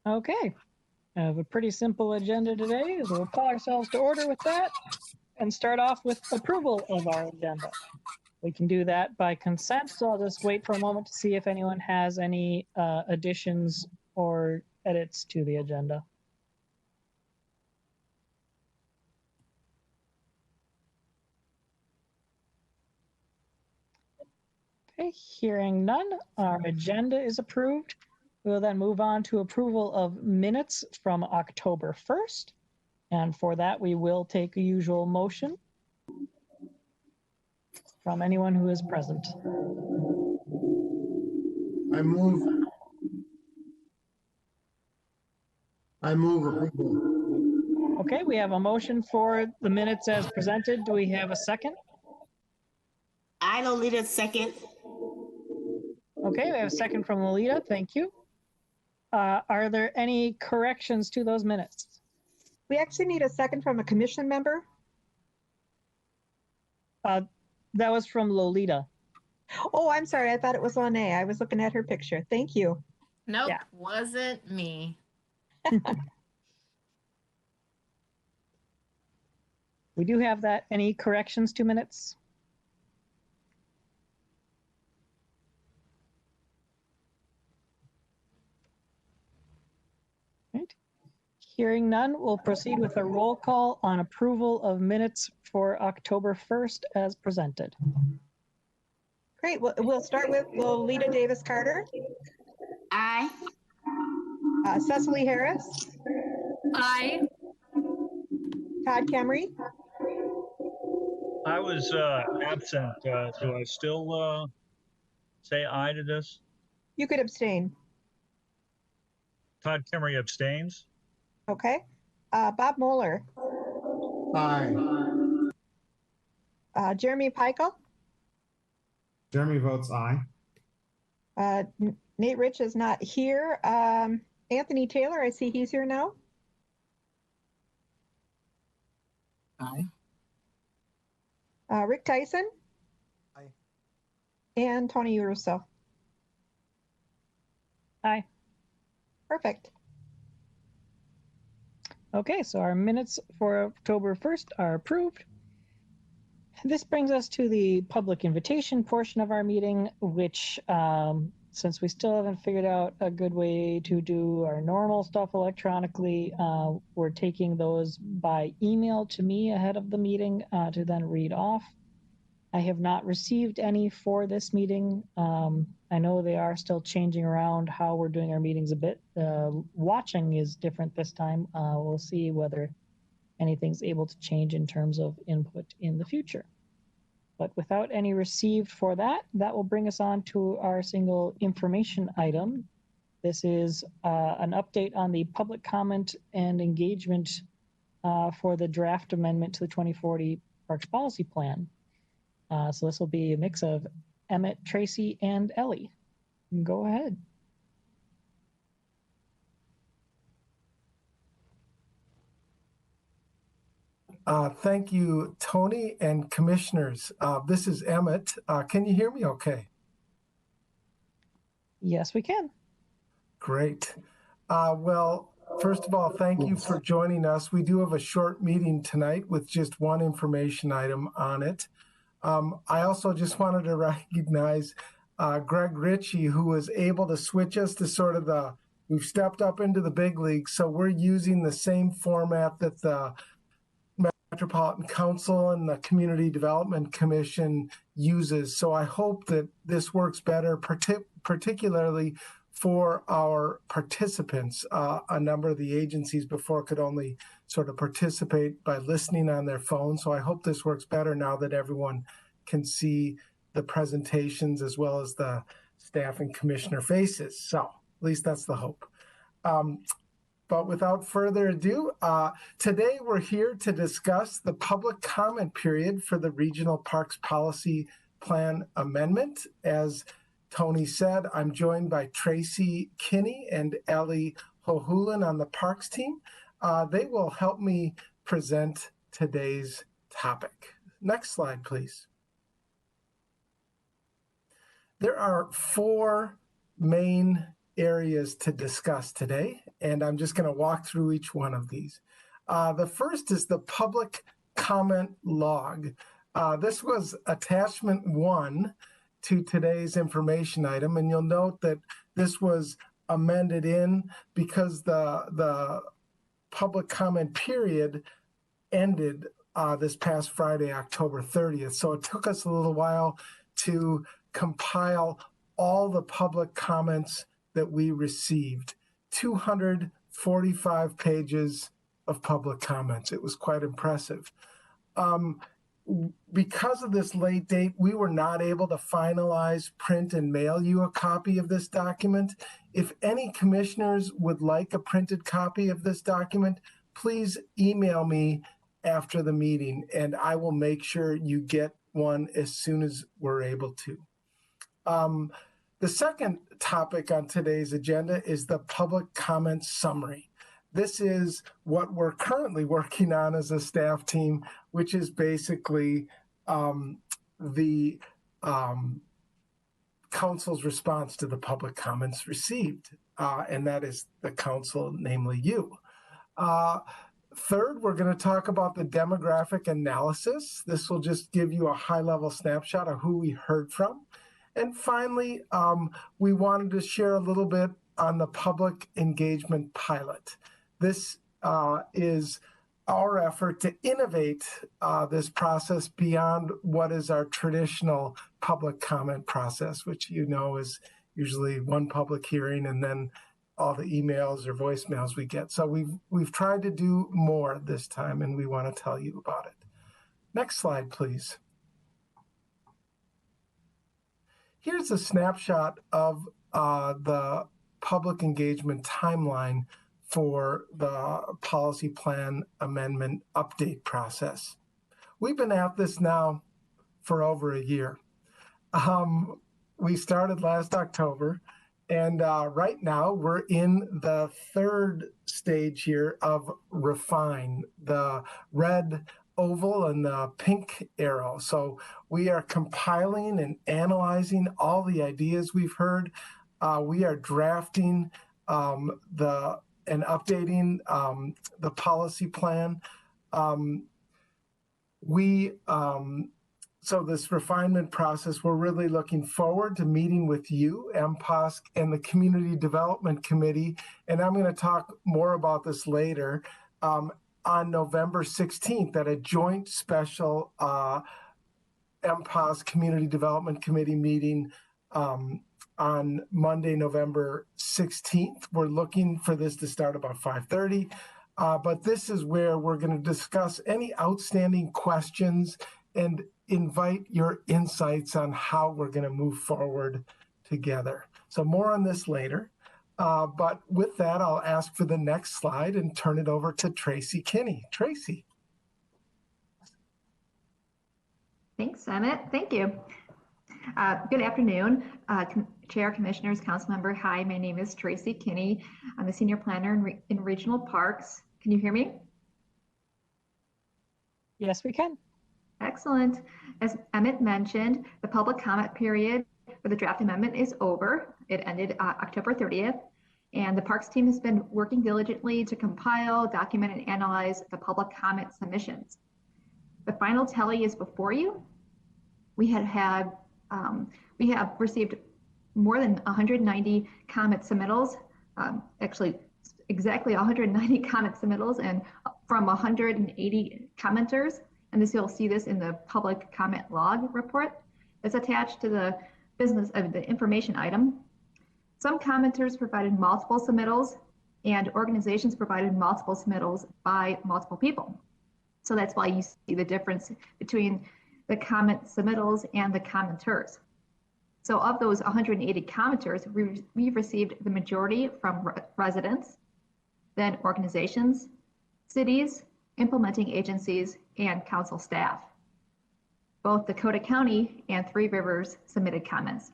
Okay, I have a pretty simple agenda today, so we'll call ourselves to order with that and start off with approval of our agenda. We can do that by consent, so I'll just wait for a moment to see if anyone has any additions or edits to the agenda. Okay, hearing none, our agenda is approved. We'll then move on to approval of minutes from October 1st. And for that, we will take a usual motion from anyone who is present. I move approval. Okay, we have a motion for the minutes as presented. Do we have a second? I Lolita second. Okay, we have a second from Lolita. Thank you. Are there any corrections to those minutes? We actually need a second from a commission member. That was from Lolita. Oh, I'm sorry. I thought it was Lene. I was looking at her picture. Thank you. Nope, Yeah. wasn't me. We do have that. Any corrections to minutes? Right. Hearing none, we'll proceed with a roll call on approval of minutes for October 1st as presented. Great. We'll start with Lolita Davis Carter, Aye. Cecily Harris, Aye. Todd Kemry, I was absent. Do I still say aye to this? you could abstain. Todd Kemmery abstains. Okay. Bob Moeller, Aye. Jeremy Peichel, Jeremy votes aye. Nate Rich is not here. Anthony Taylor, I see he's here now. Aye. Rick Tyson. Aye. And Tony Russo. Aye. Perfect. Okay, so our minutes for October 1st are approved. This brings us to the public invitation portion of our meeting, which, since we still haven't figured out a good way to do our normal stuff electronically, we're taking those by email to me ahead of the meeting to then read off. I have not received any for this meeting. I know they are still changing around how we're doing our meetings a bit. Watching is different this time. We'll see whether anything's able to change in terms of input in the future. But without any received for that, that will bring us on to our single information item. This is an update on the public comment and engagement for the draft amendment to the 2040 Parks Policy Plan. So this will be a mix of Emmett, Tracy, and Ellie. Go ahead. Thank you, Tony and commissioners. This is Emmett. Can you hear me okay? Yes, we can. Great. Well, first of all, thank you for joining us. We do have a short meeting tonight with just one information item on it. I also just wanted to recognize Greg Ritchie, who was able to switch us to we've stepped up into the big leagues. So we're using the same format that the Metropolitan Council and the Community Development Commission uses. So I hope that this works better, particularly for our participants. A number of the agencies before could only sort of participate by listening on their phone. So I hope this works better now that everyone can see the presentations as well as the staff and commissioner faces. So at least that's the hope. But without further ado, today we're here to discuss the public comment period for the Regional Parks Policy Plan Amendment. As Tony said, I'm joined by Tracy Kinney and Ellie Hohulan on the Parks team. They will help me present today's topic. Next slide, please. There are four main areas to discuss today, and I'm just going to walk through each one of these. The first is the public comment log. This was attachment 1 to today's information item, and you'll note that this was amended in because the public comment period ended this past Friday, October 30th. So it took us a little while to compile all the public comments that we received. 245 pages of public comments. It was quite impressive. Because of this late date, we were not able to finalize, print, and mail you a copy of this document. If any commissioners would like a printed copy of this document, please email me after the meeting, and I will make sure you get one as soon as we're able to. The second topic on today's agenda is the public comment summary. This is what we're currently working on as a staff team, which is basically the council's response to the public comments received, and that is the council, namely you. Third, we're going to talk about the demographic analysis. This will just give you a high-level snapshot of who we heard from. And finally, we wanted to share a little bit on the public engagement pilot. This is our effort to innovate this process beyond what is our traditional public comment process, which you know is usually one public hearing and then all the emails or voicemails we get. So we've tried to do more this time, and we want to tell you about it. Next slide, please. Here's a snapshot of the public engagement timeline for the policy plan amendment update process. We've been at this now for over a year. We started last October, and right now we're in the third stage here of refine, the red oval and the pink arrow. So we are compiling and analyzing all the ideas we've heard. We are drafting and updating the policy plan. So this refinement process, we're really looking forward to meeting with you, MPOSC, and the Community Development Committee. And I'm going to talk more about this later on November 16th at a joint special MPOSC Community Development Committee meeting on Monday, November 16th. We're looking for this to start about 5:30. But this is where we're going to discuss any outstanding questions and invite your insights on how we're going to move forward together. So more on this later. But with that, I'll ask for the next slide and turn it over to Tracy Kinney. Tracy. Thanks, Emmett. Thank you. Good afternoon, Chair, Commissioners, Council Member. Hi, my name is Tracy Kinney. I'm a Senior Planner in Regional Parks. Can you hear me? Yes, we can. Excellent. As Emmett mentioned, the public comment period for the draft amendment is over. It ended October 30th, and the Parks team has been working diligently to compile, document, and analyze the public comment submissions. The final tally is before you. We have received more than 190 comment submittals, actually exactly 190 comment submittals, and from 180 commenters. And this, you'll see this in the public comment log report that's attached to the business of the information item. Some commenters provided multiple submittals, and organizations provided multiple submittals by multiple people. So that's why you see the difference between the comment submittals and the commenters. So of those 180 commenters, we've received the majority from residents, then organizations, cities, implementing agencies, and council staff. Both Dakota County and Three Rivers submitted comments.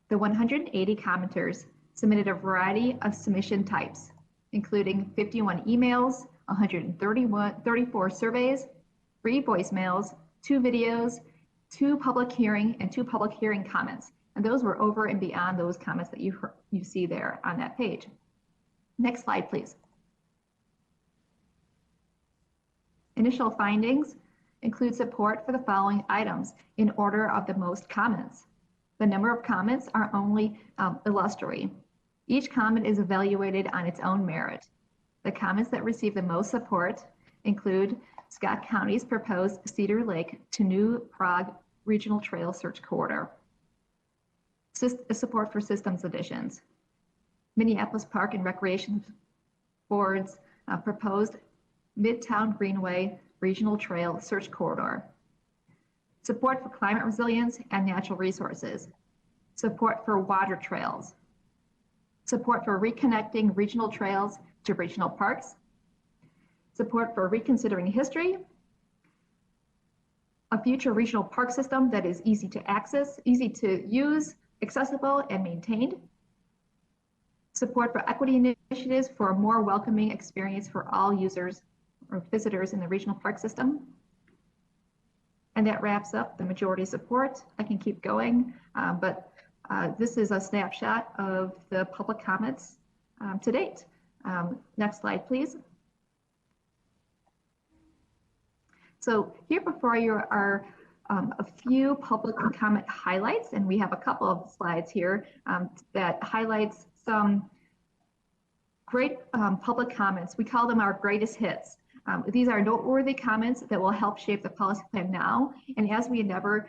The 180 commenters submitted a variety of submission types, including 51 emails, 134 surveys, 3 voicemails, 2 videos, 2 public hearing, and 2 public hearing comments. And those were over and beyond those comments that you see there on that page. Next slide, please. Initial findings include support for the following items in order of the most comments. The number of comments are only illusory. Each comment is evaluated on its own merit. The comments that receive the most support include Scott County's proposed Cedar Lake to New Prague Regional Trail Search Corridor. Support for systems additions. Minneapolis Park and Recreation Board's proposed Midtown Greenway Regional Trail Search Corridor. Support for climate resilience and natural resources. Support for water trails. Support for reconnecting regional trails to regional parks. Support for reconsidering history. A future regional park system that is easy to access, easy to use, accessible, and maintained. Support for equity initiatives for a more welcoming experience for all users or visitors in the regional park system. And that wraps up the majority support. I can keep going, but this is a snapshot of the public comments to date. Next slide, please. So here before you are a few public comment highlights, and we have a couple of slides here that highlights some great public comments. We call them our greatest hits. These are noteworthy comments that will help shape the policy plan now, and as we endeavor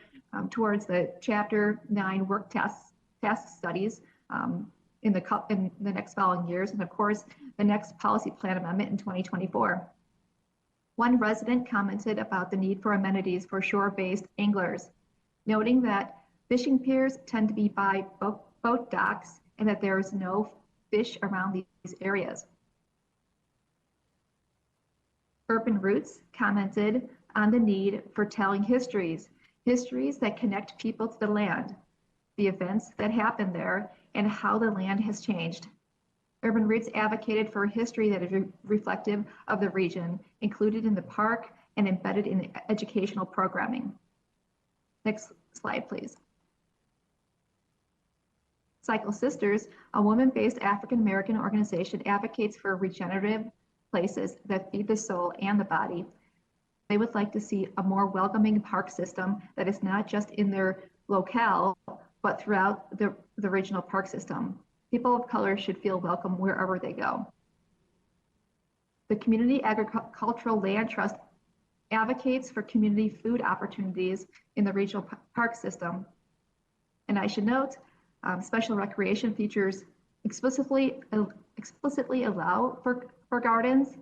towards the Chapter 9 work task studies in the next following years, and of course, the next policy plan amendment in 2024. One resident commented about the need for amenities for shore-based anglers, noting that fishing piers tend to be by boat docks and that there is no fish around these areas. Urban Roots commented on the need for telling histories that connect people to the land, the events that happen there, and how the land has changed. Urban Roots advocated for a history that is reflective of the region, included in the park and embedded in educational programming. Next slide, please. Cycle Sisters, a women-based African-American organization, advocates for regenerative places that feed the soul and the body. They would like to see a more welcoming park system that is not just in their locale, but throughout the regional park system. People of color should feel welcome wherever they go. The Community Agricultural Land Trust advocates for community food opportunities in the regional park system. And I should note, special recreation features explicitly allow for gardens.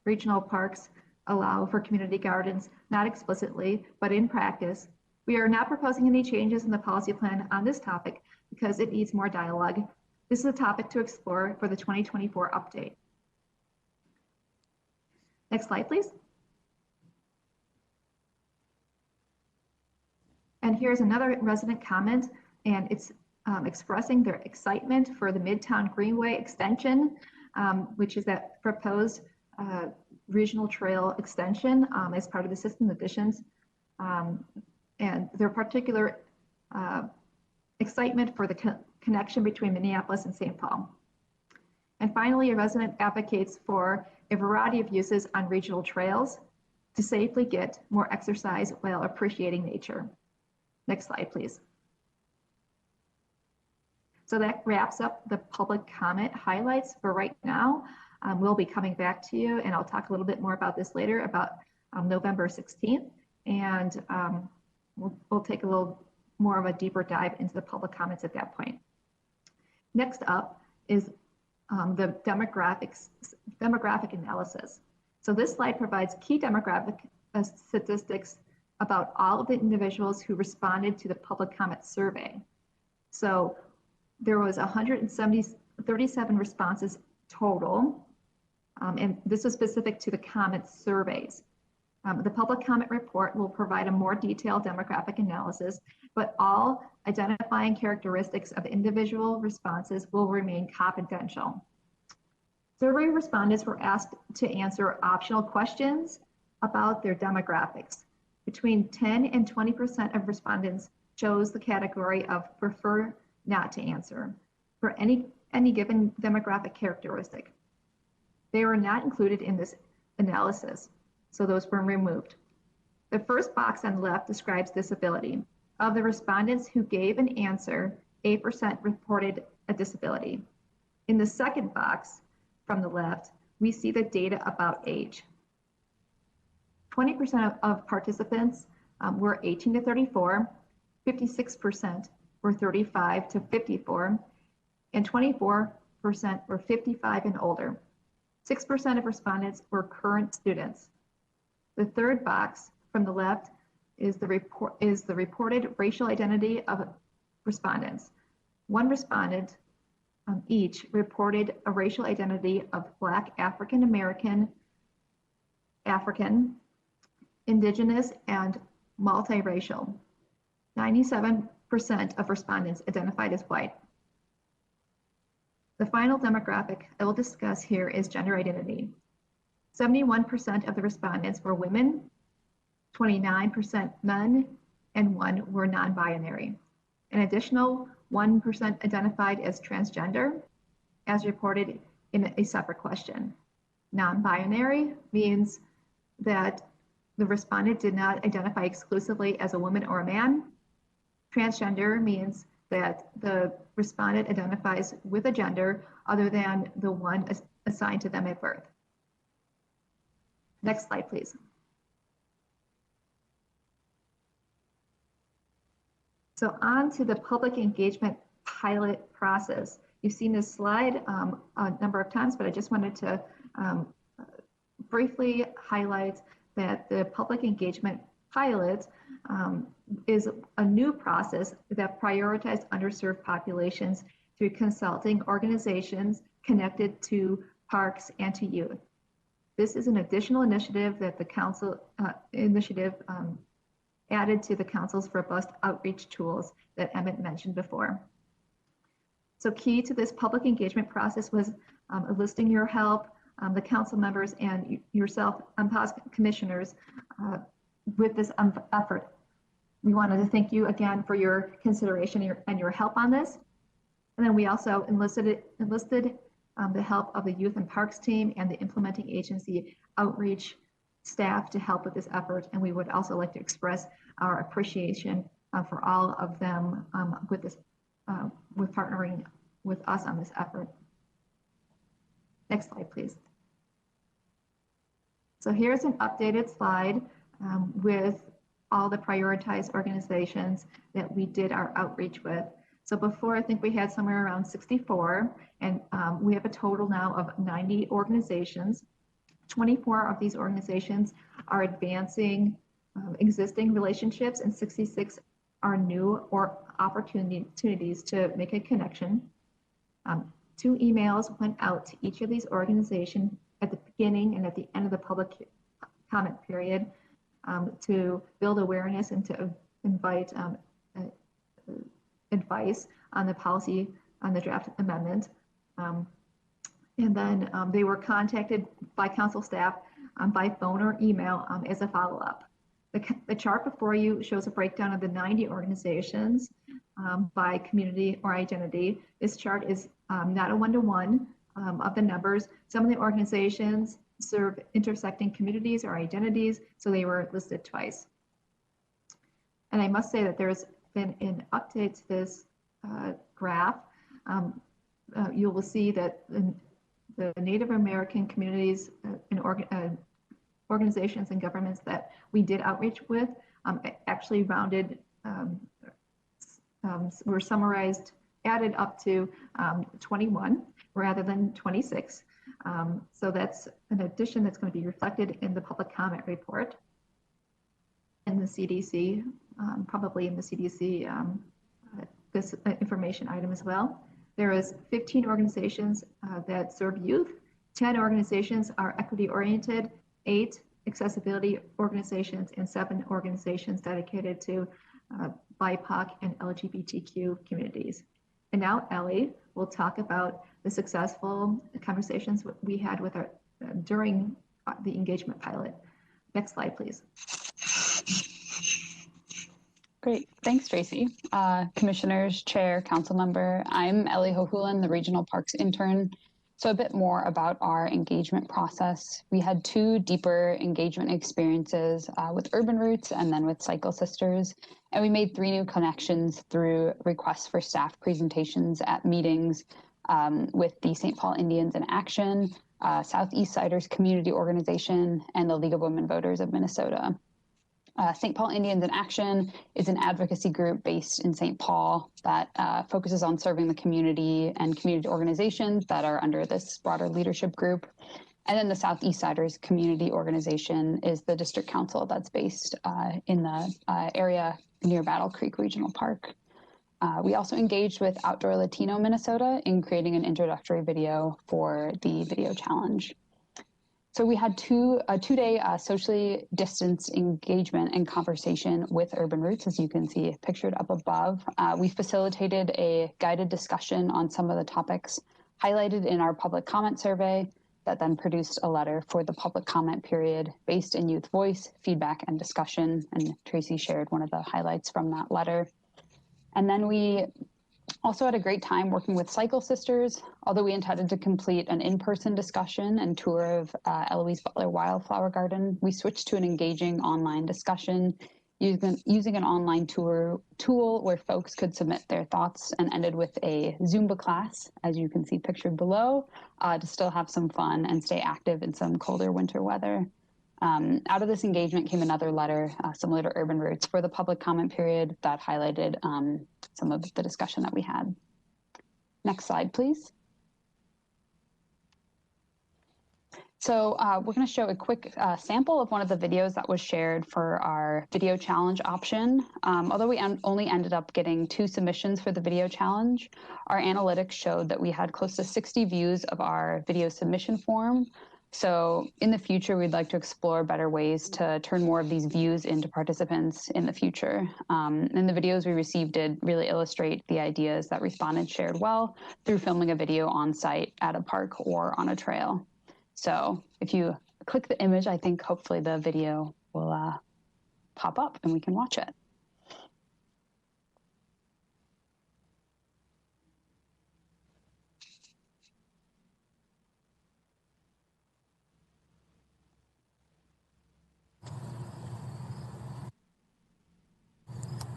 Regional parks allow for community gardens, not explicitly, but in practice. We are not proposing any changes in the policy plan on this topic because it needs more dialogue. This is a topic to explore for the 2024 update. Next slide, please. And here's another resident comment, and it's expressing their excitement for the Midtown Greenway extension, which is that proposed regional trail extension as part of the system additions, and their particular excitement for the connection between Minneapolis and St. Paul. And finally, a resident advocates for a variety of uses on regional trails to safely get more exercise while appreciating nature. Next slide, please. So that wraps up the public comment highlights for right now. We'll be coming back to you, and I'll talk a little bit more about this later, about November 16th, and we'll take a little more of a deeper dive into the public comments at that point. Next up is the demographic analysis. So this slide provides key demographic statistics about all of the individuals who responded to the public comment survey. So there was 137 responses total, and this is specific to the comment surveys. The public comment report will provide a more detailed demographic analysis, but all identifying characteristics of individual responses will remain confidential. Survey respondents were asked to answer optional questions about their demographics. Between 10 and 20% of respondents chose the category of prefer not to answer for any given demographic characteristic. They were not included in this analysis, so those were removed. The first box on the left describes disability. Of the respondents who gave an answer, 8% reported a disability. In the second box from the left, we see the data about age. 20% of participants were 18 to 34, 56% were 35 to 54, and 24% were 55 and older. 6% of respondents were current students. The third box from the left is the reported racial identity of respondents. One respondent each reported a racial identity of Black, African American, African, Indigenous, and multiracial. 97% of respondents identified as white. The final demographic I will discuss here is gender identity. 71% of the respondents were women, 29% men, and 1 were non-binary. An additional 1% identified as transgender, as reported in a separate question. Non-binary means that the respondent did not identify exclusively as a woman or a man. Transgender means that the respondent identifies with a gender other than the one assigned to them at birth. Next slide, please. So on to the public engagement pilot process. You've seen this slide a number of times, but I just wanted to briefly highlight that the public engagement pilot is a new process that prioritized underserved populations through consulting organizations connected to parks and to youth. This is an additional initiative that the council added to the council's robust outreach tools that Emmett mentioned before. So key to this public engagement process was enlisting your help, the council members and yourself, MPOSC commissioners, with this effort. We wanted to thank you again for your consideration and your help on this. And then we also enlisted the help of the Youth and Parks team and the implementing agency outreach staff to help with this effort. And we would also like to express our appreciation for all of them with partnering with us on this effort. Next slide, please. So here's an updated slide with all the prioritized organizations that we did our outreach with. So before, I think we had somewhere around 64, and we have a total now of 90 organizations. 24 of these organizations are advancing existing relationships, and 66 are new or opportunities to make a connection. 2 emails went out to each of these organizations at the beginning and at the end of the public comment period to build awareness and to invite advice on the policy on the draft amendment. And then they were contacted by council staff by phone or email as a follow-up. The chart before you shows a breakdown of the 90 organizations by community or identity. This chart is not a one-to-one of the numbers. Some of the organizations serve intersecting communities or identities, so they were listed twice. And I must say that there's been an update to this graph. You will see that the Native American communities and organizations and governments that we did outreach with actually rounded, were summarized, added up to 21 rather than 26. So that's an addition that's going to be reflected in the public comment report and the CDC, probably in the CDC, this information item as well. There is 15 organizations that serve youth, 10 organizations are equity oriented, 8 accessibility organizations, and 7 organizations dedicated to BIPOC and LGBTQ communities. And now Ellie will talk about the successful conversations we had with our during the engagement pilot. Next slide, please. Great. Great. Thanks, Tracy. Commissioners, Chair, Council Member, I'm Ellie Hohulan, the Regional Parks Intern. So a bit more about our engagement process. We had 2 deeper engagement experiences with Urban Roots and then with Cycle Sisters. And we made 3 new connections through requests for staff presentations at meetings with the St. Paul Indians in Action, Southeast Siders Community Organization, and the League of Women Voters of Minnesota. St. Paul Indians in Action is an advocacy group based in St. Paul that focuses on serving the community and community organizations that are under this broader leadership group. And then the Southeast Siders Community Organization is the district council that's based in the area near Battle Creek Regional Park. We also engaged with Outdoor Latino Minnesota in creating an introductory video for the video challenge. So we had a two-day socially distanced engagement and conversation with Urban Roots, as you can see pictured up above. We facilitated a guided discussion on some of the topics highlighted in our public comment survey that then produced a letter for the public comment period based in youth voice, feedback, and discussion. And Tracy shared one of the highlights from that letter. And then we also had a great time working with Cycle Sisters. Although we intended to complete an in-person discussion and tour of Eloise Butler Wildflower Garden, we switched to an engaging online discussion using an online tool where folks could submit their thoughts, and ended with a Zumba class, as you can see pictured below, to still have some fun and stay active in some colder winter weather. Out of this engagement came another letter similar to Urban Roots for the public comment period that highlighted some of the discussion that we had. Next slide, please. So we're going to show a quick sample of one of the videos that was shared for our video challenge option. Although we only ended up getting 2 submissions for the video challenge, our analytics showed that we had close to 60 views of our video submission form. So in the future, we'd like to explore better ways to turn more of these views into participants in the future. And the videos we received did really illustrate the ideas that respondents shared well through filming a video on site at a park or on a trail. So if you click the image, I think hopefully the video will pop up and we can watch it.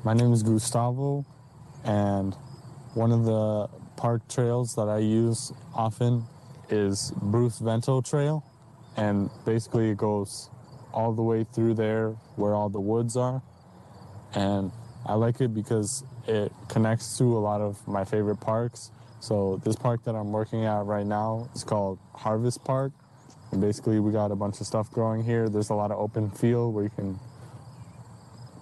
My name is Gustavo, and one of the park trails that I use often is Bruce Vento Trail, and basically it goes all the way through there where all the woods are, and I like it because it connects to a lot of my favorite parks. So this park that I'm working at right now is called Harvest Park, and basically we got a bunch of stuff growing here. There's a lot of open field where you can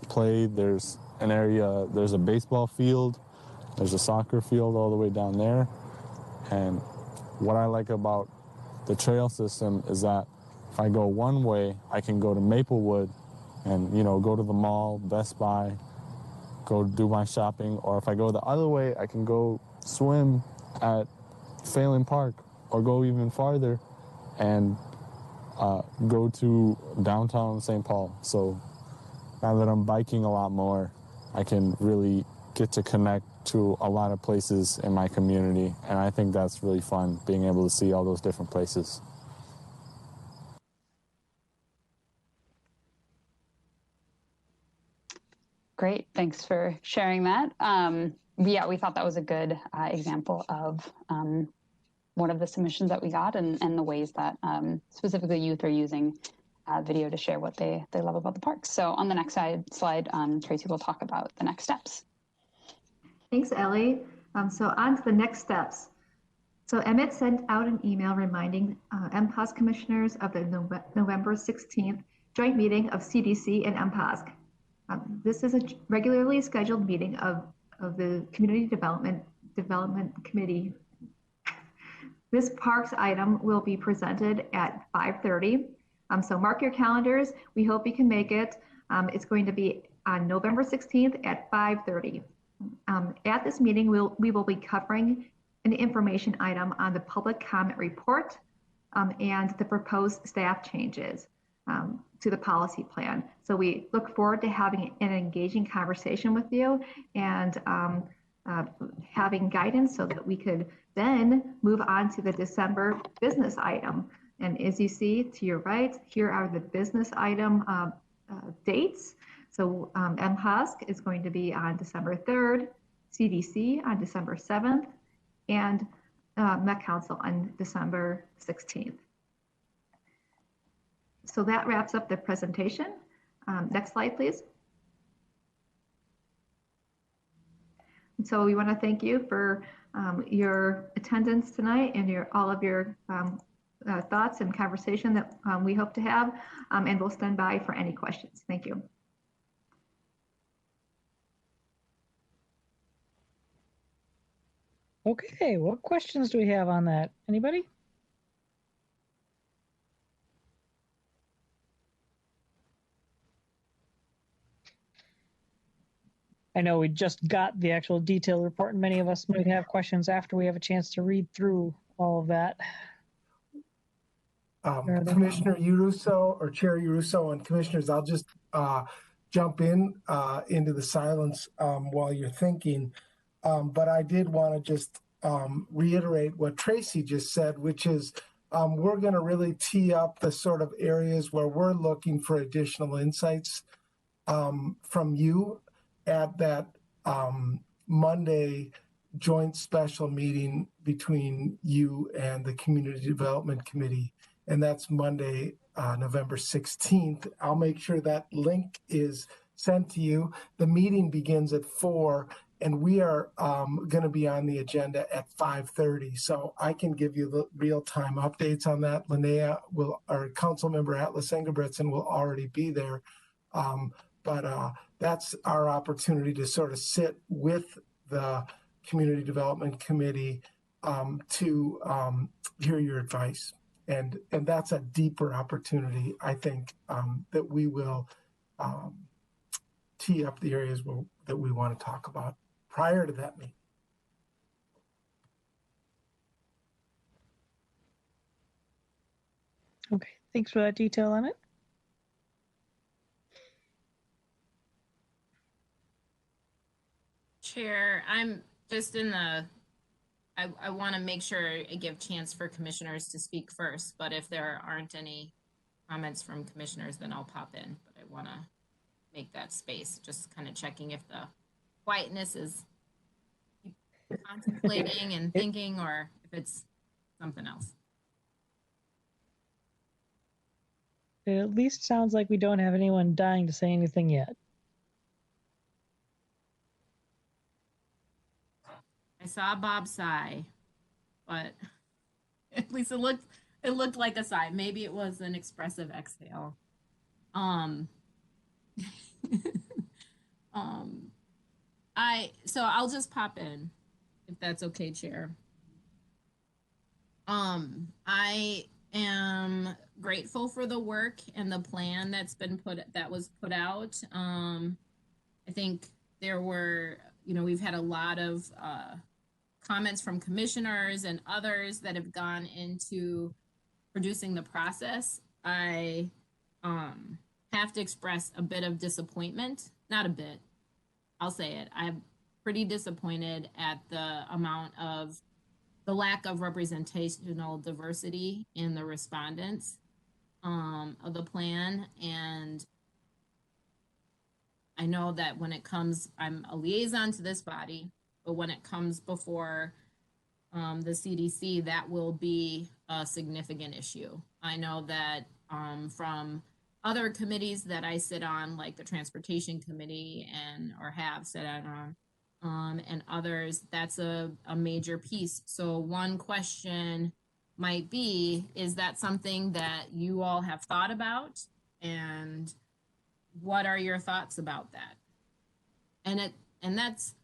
play. There's an area, there's a baseball field, there's a soccer field all the way down there. And what I like about the trail system is that if I go one way, I can go to Maplewood and, you know, go to the mall, Best Buy, go do my shopping. Or if I go the other way, I can go swim at Phelan Park, or go even farther and go to downtown St. Paul. So now that I'm biking a lot more, I can really get to connect to a lot of places in my community, and I think that's really fun, being able to see all those different places. Great, thanks for sharing that. Yeah, we thought that was a good example of one of the submissions that we got, and the ways that specifically youth are using video to share what they love about the parks. So on the next slide, Tracy will talk about the next steps. Thanks, Ellie. So on to the next steps. So Emmett sent out an email reminding MPOSC commissioners of the November 16th joint meeting of CDC and MPOSC. This is a regularly scheduled meeting of the Community Development Committee. This parks item will be presented at 5:30. So mark your calendars. We hope you can make it. It's going to be on November 16th at 5:30. At this meeting, we will be covering an information item on the public comment report and the proposed staff changes. to the policy plan. So we look forward to having an engaging conversation with you and having guidance so that we could then move on to the December business item. And as you see to your right, here are the business item dates. So MPOSC is going to be on December 3rd, CDC on December 7th, and Met Council on December 16th. So that wraps up the presentation. Next slide, please. And so we want to thank you for your attendance tonight and all of your thoughts and conversation that we hope to have, and we'll stand by for any questions. Thank you. Okay, what questions do we have on that? Anybody? I know we just got the actual detailed report, and many of us might have questions after we have a chance to read through all of that. Commissioner Uruso or Chair Uruso and commissioners, I'll just jump in into the silence while you're thinking. But I did want to just reiterate what Tracy just said, which is we're going to really tee up the sort of areas where we're looking for additional insights from you at that Monday joint special meeting between you and the Community Development Committee. And that's Monday, November 16th. I'll make sure that link is sent to you. The meeting begins at 4:00, and we are going to be on the agenda at 5:30. So I can give you the real-time updates on that. Linnea will, our council member Atlas Engelbretson will already be there. But that's our opportunity to sort of sit with the Community Development Committee to hear your advice. And that's a deeper opportunity, I think, that we will tee up the areas that we want to talk about prior to that meeting. Okay, thanks for that detail on it. Chair, I'm just in the, I want to make sure I give chance for commissioners to speak first, but if there aren't any comments from commissioners, then I'll pop in. But I want to make that space, just kind of checking if the quietness is contemplating and thinking, or if it's something else. It at least sounds like we don't have anyone dying to say anything yet. I saw Bob sigh, but at least it looked like a sigh. Maybe it was an expressive exhale. So I'll just pop in if that's okay, Chair. I am grateful for the work and the plan that was put out. I think there were, we've had a lot of comments from commissioners and others that have gone into producing the process. I have to express a bit of disappointment, not a bit, I'll say it. I'm pretty disappointed at the lack of representational diversity in the respondents of the plan. And I know that when it comes, I'm a liaison to this body, but when it comes before the CDC, that will be a significant issue. I know that from other committees that I sit on, like the Transportation Committee or have sat on, and others, that's a major piece. So one question might be, is that something that you all have thought about? And what are your thoughts about that? And that's,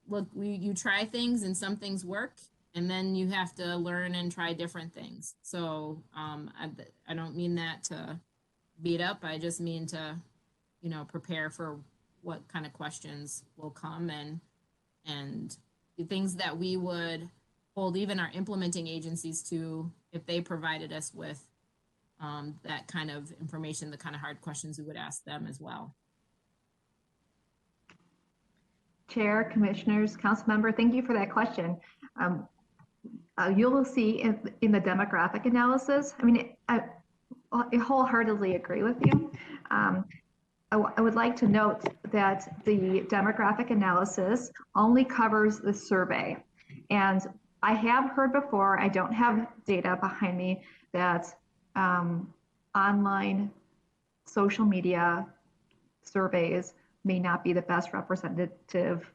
look, you try things and some things work, and then you have to learn and try different things. So I don't mean that to beat up. I just mean to, prepare for what kind of questions will come, and the things that we would hold even our implementing agencies to if they provided us with that kind of information, the kind of hard questions we would ask them as well. Chair, commissioners, council member, thank you for that question. You will see in the demographic analysis, I mean, I wholeheartedly agree with you. I would like to note that the demographic analysis only covers the survey. And I have heard before, I don't have data behind me, that online social media surveys may not be the best representative,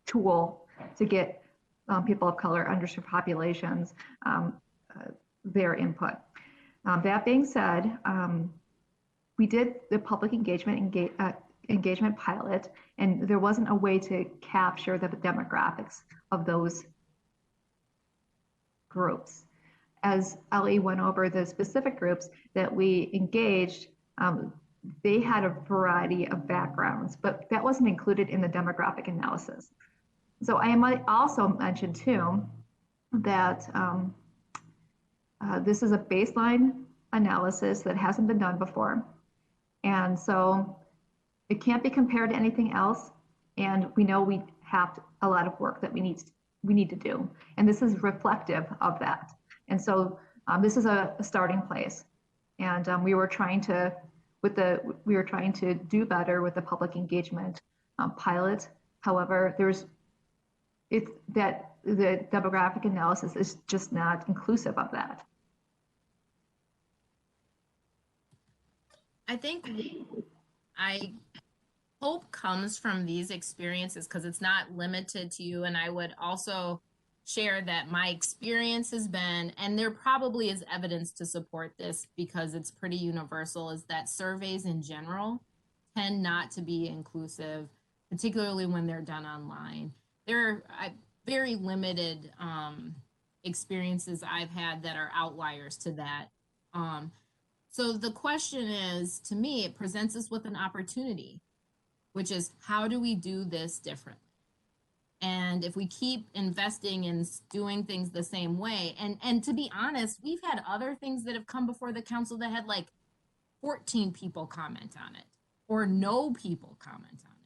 tool to get people of color, underserved populations, their input. That being said, we did the public engagement pilot, and there wasn't a way to capture the demographics of those groups. As Ellie went over the specific groups that we engaged, they had a variety of backgrounds, but that wasn't included in the demographic analysis. So I might also mention too that this is a baseline analysis that hasn't been done before. And so it can't be compared to anything else. And we know we have a lot of work that we need to do. And this is reflective of that. And so this is a starting place. And we were trying to do better with the public engagement pilot. However, the demographic analysis is just not inclusive of that. I think I hope comes from these experiences, because it's not limited to you. And I would also share that my experience has been, and there probably is evidence to support this because it's pretty universal, is that surveys in general tend not to be inclusive, particularly when they're done online. There are very limited experiences I've had that are outliers to that. So the question is, to me, it presents us with an opportunity, which is, how do we do this differently? And if we keep investing in doing things the same way, and to be honest, we've had other things that have come before the council that had like 14 people comment on it, or no people comment on it.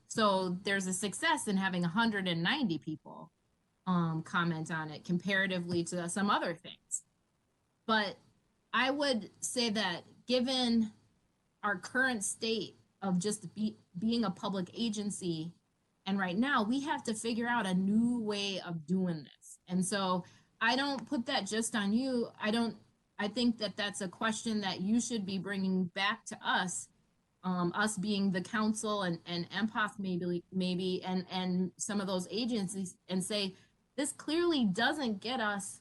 So there's a success in having 190 people comment on it comparatively to some other things. But I would say that given our current state of just being a public agency, and right now we have to figure out a new way of doing this. And so I don't put that just on you. I think that that's a question that you should be bringing back to us, us being the council and MPOSC maybe, and some of those agencies, and say, this clearly doesn't get us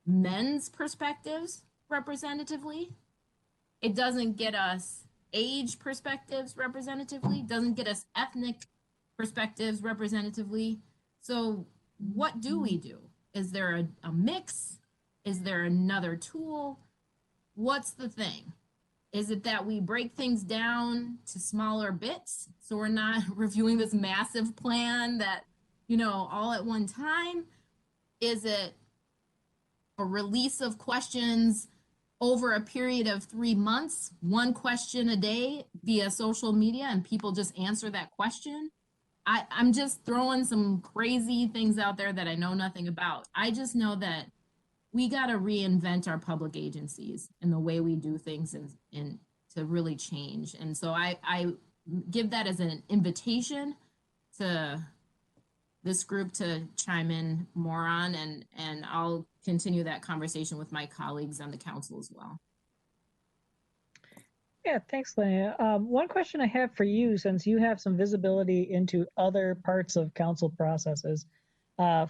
men's perspectives representatively. It doesn't get us age perspectives representatively, doesn't get us ethnic perspectives representatively. So what do we do? Is there a mix? Is there another tool? What's the thing? Is it that we break things down to smaller bits so we're not reviewing this massive plan that, all at one time? Is it a release of questions over a period of 3 months, one question a day via social media, and people just answer that question? I'm just throwing some crazy things out there that I know nothing about. I just know that we got to reinvent our public agencies and the way we do things and to really change. And so I give that as an invitation to this group to chime in more on, and I'll continue that conversation with my colleagues on the council as well. Yeah, thanks, Linnea. One question I have for you, since you have some visibility into other parts of council processes,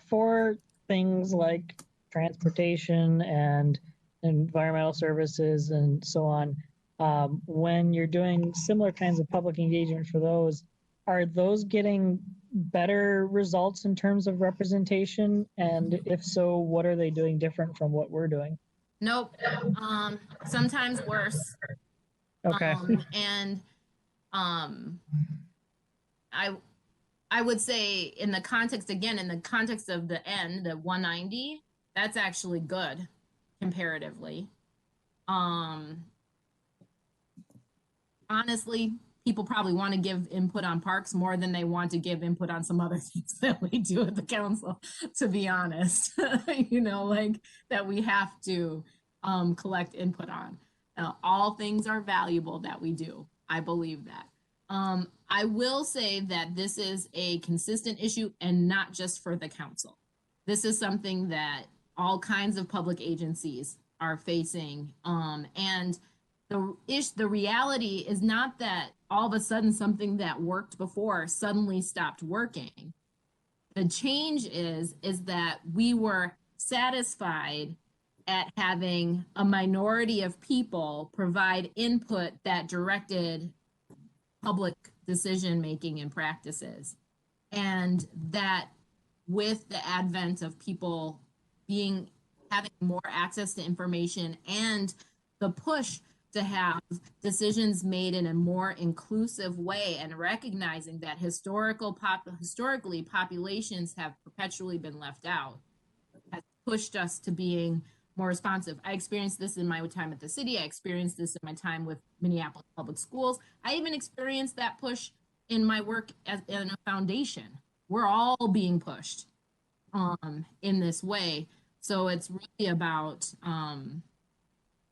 for things like transportation and environmental services and so on, when you're doing similar kinds of public engagement for those, are those getting better results in terms of representation? And if so, what are they doing different from what we're doing? Nope. Sometimes worse. Okay. I would say in the context of the N, the 190, that's actually good. comparatively. Honestly, people probably want to give input on parks more than they want to give input on some other things that we do at the council, to be honest. You know, like that we have to collect input on. All things are valuable that we do. I believe that. I will say that this is a consistent issue and not just for the council. This is something that all kinds of public agencies are facing. And the reality is not that all of a sudden something that worked before suddenly stopped working. The change is that we were satisfied at having a minority of people provide input that directed public decision making and practices. And that with the advent of people having more access to information and the push to have decisions made in a more inclusive way, and recognizing that historically populations have perpetually been left out, has pushed us to being more responsive. I experienced this in my time at the city. I experienced this in my time with Minneapolis Public Schools. I even experienced that push in my work in a foundation. We're all being pushed in this way. So it's really about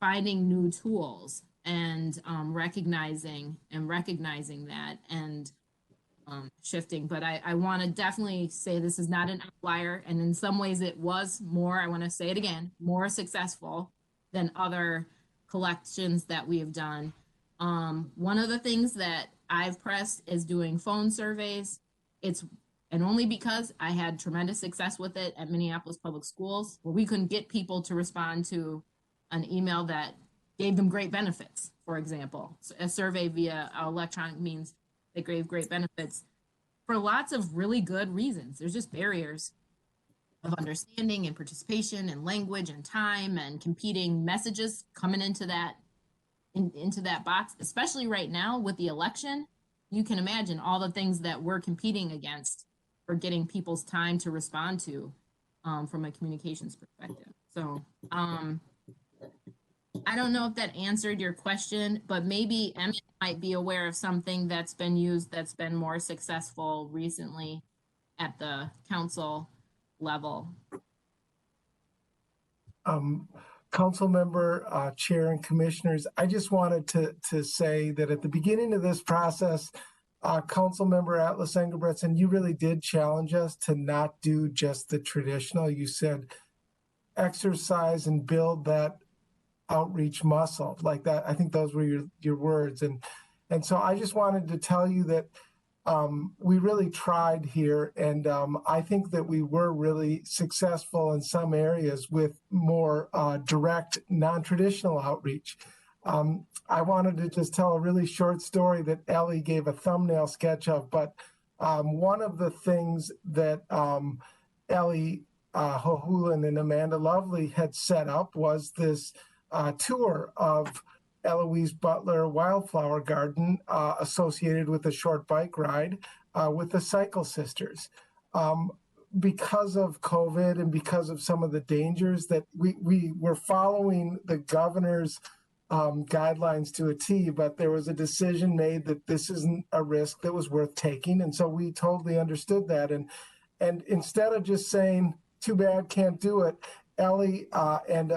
finding new tools and recognizing that and shifting. But I want to definitely say this is not an outlier, and in some ways it was more, I want to say it again, more successful than other collections that we have done. One of the things that I've pressed is doing phone surveys. And only because I had tremendous success with it at Minneapolis Public Schools, where we couldn't get people to respond to an email that gave them great benefits, for example. So a survey via electronic means that gave great benefits for lots of really good reasons. There's just barriers of understanding and participation and language and time and competing messages coming into that box, especially right now with the election. You can imagine all the things that we're competing against for getting people's time to respond to from a communications perspective. So I don't know if that answered your question, but maybe Emmett might be aware of something that's been used that's been more successful recently at the council level. Council member, chair, and commissioners, I just wanted to say that at the beginning of this process, Council member Atlas Engelbretson, you really did challenge us to not do just the traditional. You said exercise and build that outreach muscle, like that. I think those were your words. And so I just wanted to tell you that we really tried here, and I think that we were really successful in some areas with more direct, non-traditional outreach. I wanted to just tell a really short story that Ellie gave a thumbnail sketch of, but one of the things that Ellie Hohulan and Amanda Lovely had set up was this tour of Eloise Butler Wildflower Garden associated with a short bike ride with the Cycle Sisters. Because of COVID and because of some of the dangers that we were following the governor's guidelines to a T, but there was a decision made that this isn't a risk that was worth taking. And so we totally understood that. And instead of just saying, too bad, can't do it, Ellie and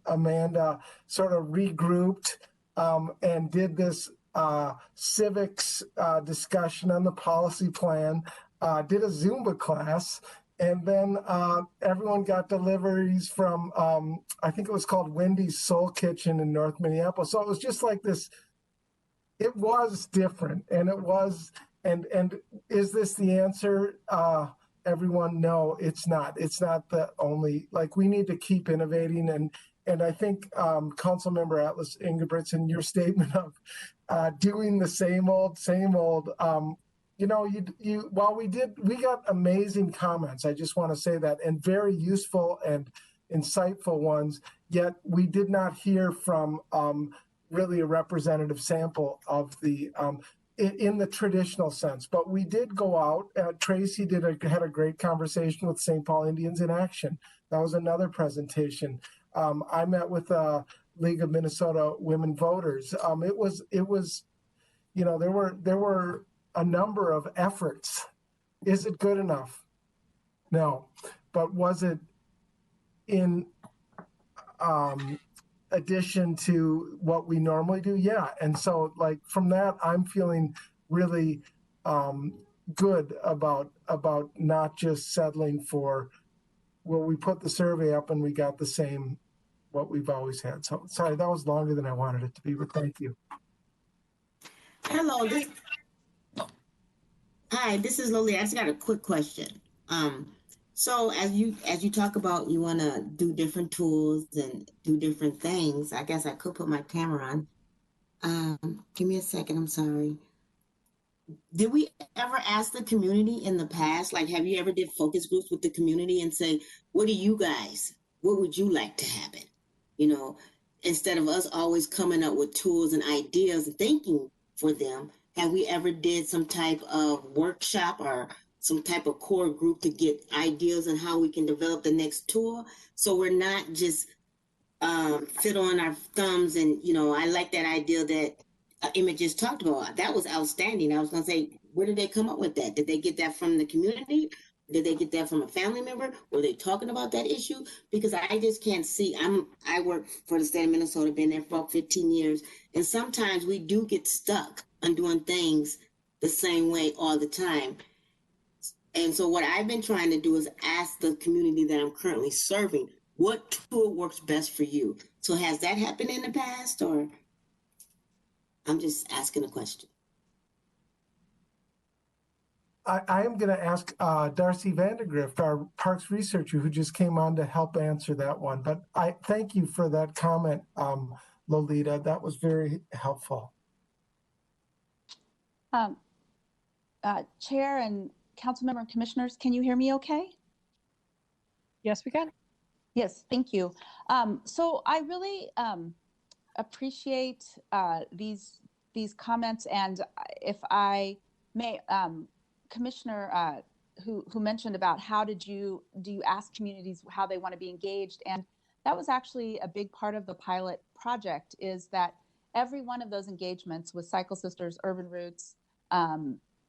Amanda sort of regrouped and did this civics discussion on the policy plan, did a Zumba class, and then everyone got deliveries from, I think it was called Wendy's Soul Kitchen in North Minneapolis. So it was just like this, it was different. And it was, and is this the answer? Everyone, no, it's not. It's not the only, like, we need to keep innovating. And I think Councilmember Atlas Engelbretson, your statement of doing the same old, you know, while we got amazing comments, I just want to say that, and very useful and insightful ones, yet we did not hear from really a representative sample of the, in the traditional sense. But we did go out, Tracy had a great conversation with St. Paul Indians in Action. That was another presentation. I met with League of Minnesota Women Voters. It was, you know, there were a number of efforts. Is it good enough? No, but was it in addition to what we normally do? Yeah. And so, like, from that, I'm feeling really good about not just settling for, well, we put the survey up and we got the same what we've always had. So sorry, that was longer than I wanted it to be, but thank you. Hello. Hi, this is Lily. I just got a quick question. So as you talk about you want to do different tools and do different things, I guess I could put my camera on. Give me a second. I'm sorry. Did we ever ask the community in the past? Like, have you ever did focus groups with the community and say, what do you guys, what would you like to happen? You know, instead of us always coming up with tools and ideas and thinking for them, have we ever did some type of workshop or some type of core group to get ideas on how we can develop the next tool? So we're not just fit on our thumbs. And, you know, I like that idea that Emmett just talked about. That was outstanding. I was going to say, where did they come up with that? Did they get that from the community? Did they get that from a family member? Were they talking about that issue? Because I just can't see. I work for the state of Minnesota, been there for about 15 years. And sometimes we do get stuck on doing things the same way all the time. And so what I've been trying to do is ask the community that I'm currently serving, what tool works best for you? So has that happened in the past, or I'm just asking a question? I am going to ask Darcy Vandergrift, our parks researcher, who just came on to help answer that one. But I thank you for that comment, Lolita. That was very helpful. Chair and council member and commissioners, can you hear me okay? Yes, we can. Yes, thank you. So I really appreciate these comments, and if I may, Commissioner who mentioned about do you ask communities how they want to be engaged, and that was actually a big part of the pilot project, is that every one of those engagements with Cycle Sisters, Urban Roots,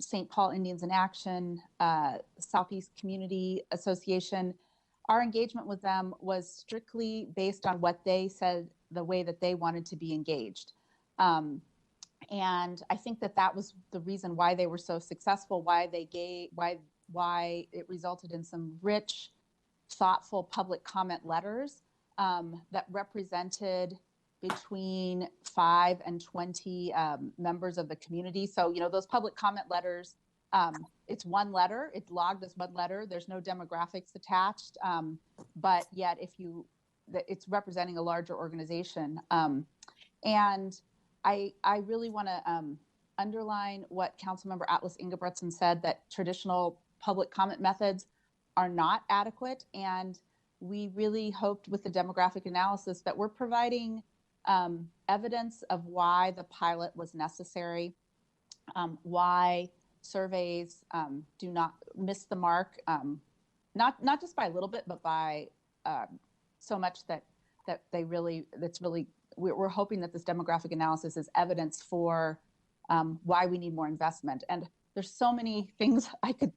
St. Paul Indians in Action, Southeast Community Association, our engagement with them was strictly based on what they said, the way that they wanted to be engaged. And I think that was the reason why they were so successful, why it resulted in some rich, thoughtful public comment letters that represented between 5 and 20 members of the community. So, you know, those public comment letters, it's one letter, it's logged as one letter, there's no demographics attached, but yet it's representing a larger organization. And I really want to underline what Councilmember Atlas Ingebretson said, that traditional public comment methods are not adequate. And we really hoped with the demographic analysis that we're providing evidence of why the pilot was necessary, why surveys do not miss the mark, not just by a little bit, but by so much that we're hoping that this demographic analysis is evidence for why we need more investment. And there's so many things I could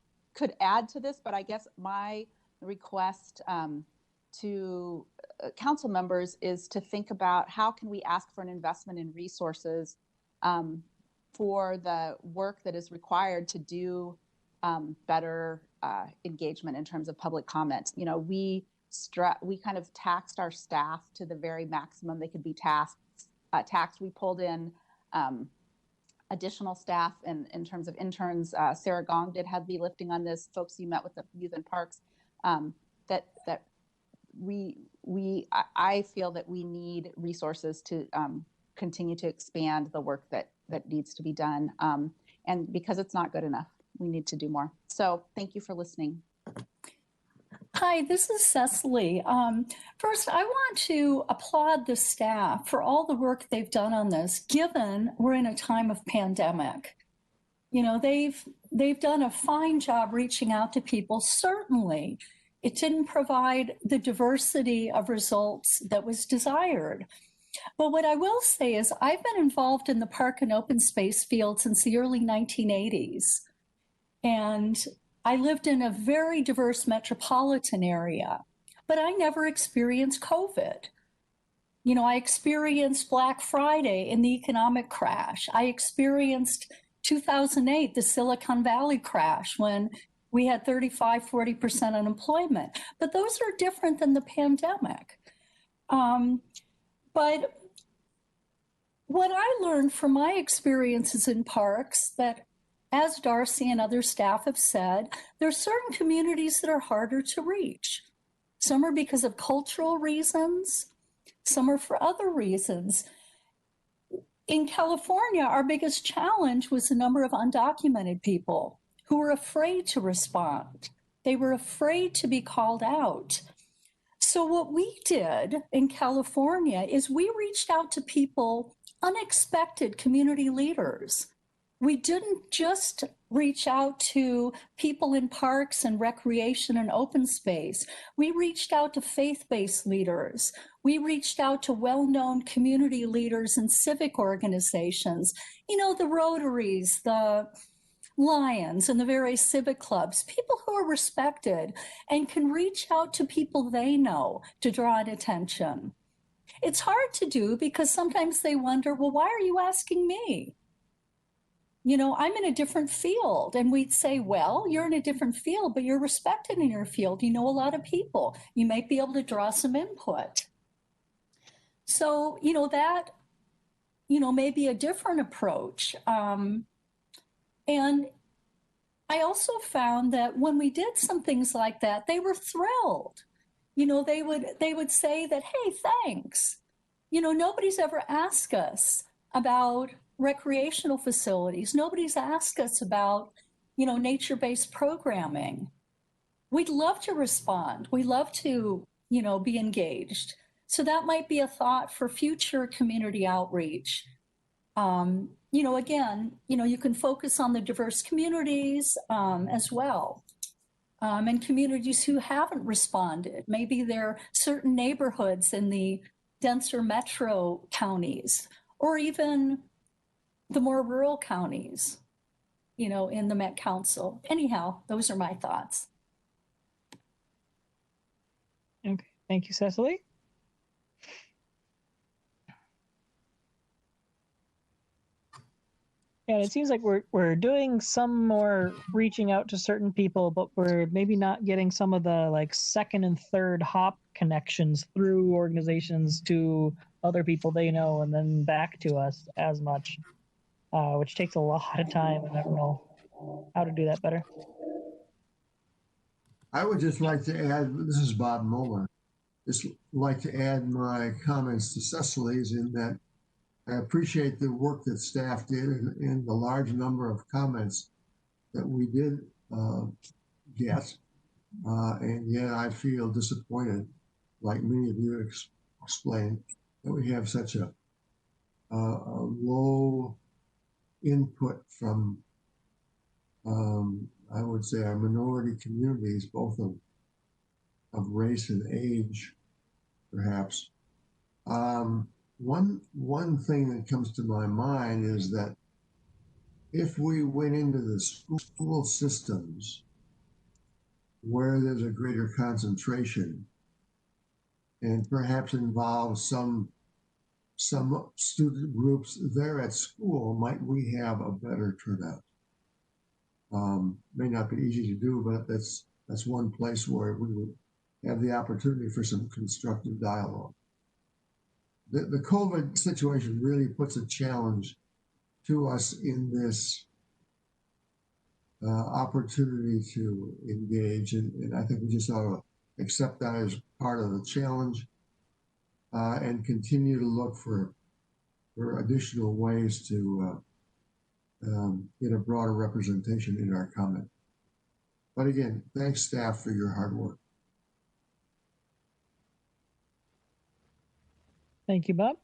add to this, but I guess my request to council members is to think about how can we ask for an investment in resources for the work that is required to do better engagement in terms of public comment. You know, we kind of taxed our staff to the very maximum they could be taxed. We pulled in additional staff in terms of interns. Sarah Gong did heavy lifting on this. Folks you met with the youth and parks. I feel that we need resources to continue to expand the work that needs to be done. And because it's not good enough, we need to do more. So thank you for listening. Hi, this is Cecily. First, I want to applaud the staff for all the work they've done on this, given we're in a time of pandemic. You know, they've done a fine job reaching out to people. Certainly, It didn't provide the diversity of results that was desired. But what I will say is I've been involved in the park and open space field since the early 1980s. And I lived in a very diverse metropolitan area, but I never experienced COVID. You know, I experienced Black Friday in the economic crash. I experienced 2008, the Silicon Valley crash, when we had 35, 40% unemployment. But those are different than the pandemic. But what I learned from my experiences in parks, that as Darcy and other staff have said, there are certain communities that are harder to reach. Some are because of cultural reasons, some are for other reasons. In California, our biggest challenge was the number of undocumented people who were afraid to respond. They were afraid to be called out. So what we did in California is we reached out to people, unexpected community leaders. We didn't just reach out to people in parks and recreation and open space. We reached out to faith-based leaders. We reached out to well-known community leaders and civic organizations, you know, the Rotaries, the Lions, and the various civic clubs, people who are respected and can reach out to people they know to draw an attention. It's hard to do because sometimes they wonder, well, why are you asking me? You know, I'm in a different field. And we'd say, well, you're in a different field, but you're respected in your field. You know a lot of people. You might be able to draw some input. So, you know, that, you know, may be a different approach. And I also found that when we did some things like that, they were thrilled. You know, they would say that, hey, thanks. You know, nobody's ever asked us about recreational facilities. Nobody's asked us about, you know, nature-based programming. We'd love to respond. We love to, you know, be engaged. So that might be a thought for future community outreach. You know, again, you know, you can focus on the diverse communities as well. And communities who haven't responded. Maybe there are certain neighborhoods in the denser metro counties, or even the more rural counties, you know, in the Met Council. Anyhow, those are my thoughts. Okay, thank you, Cecily. And it seems like we're doing some more reaching out to certain people, but we're maybe not getting some of the like second and third hop connections through organizations to other people they know and then back to us as much, which takes a lot of time, and I don't know how to do that better. I would just like to add, this is Bob Muller, just like to add my comments to Cecily's in that I appreciate the work that staff did and the large number of comments that we did get. And yet I feel disappointed, like many of you explained, that we have such a low input from, I would say, our minority communities, both of race and age, perhaps. One thing that comes to my mind is that if we went into the school systems where there's a greater concentration and perhaps involve some student groups there at school, might we have a better turnout? May not be easy to do, but that's one place where we would have the opportunity for some constructive dialogue. The COVID situation really puts a challenge to us in this opportunity to engage, and I think we just ought to accept that as part of the challenge and continue to look for additional ways to get a broader representation in our comment. But again, thanks staff for your hard work. Thank you, Bob.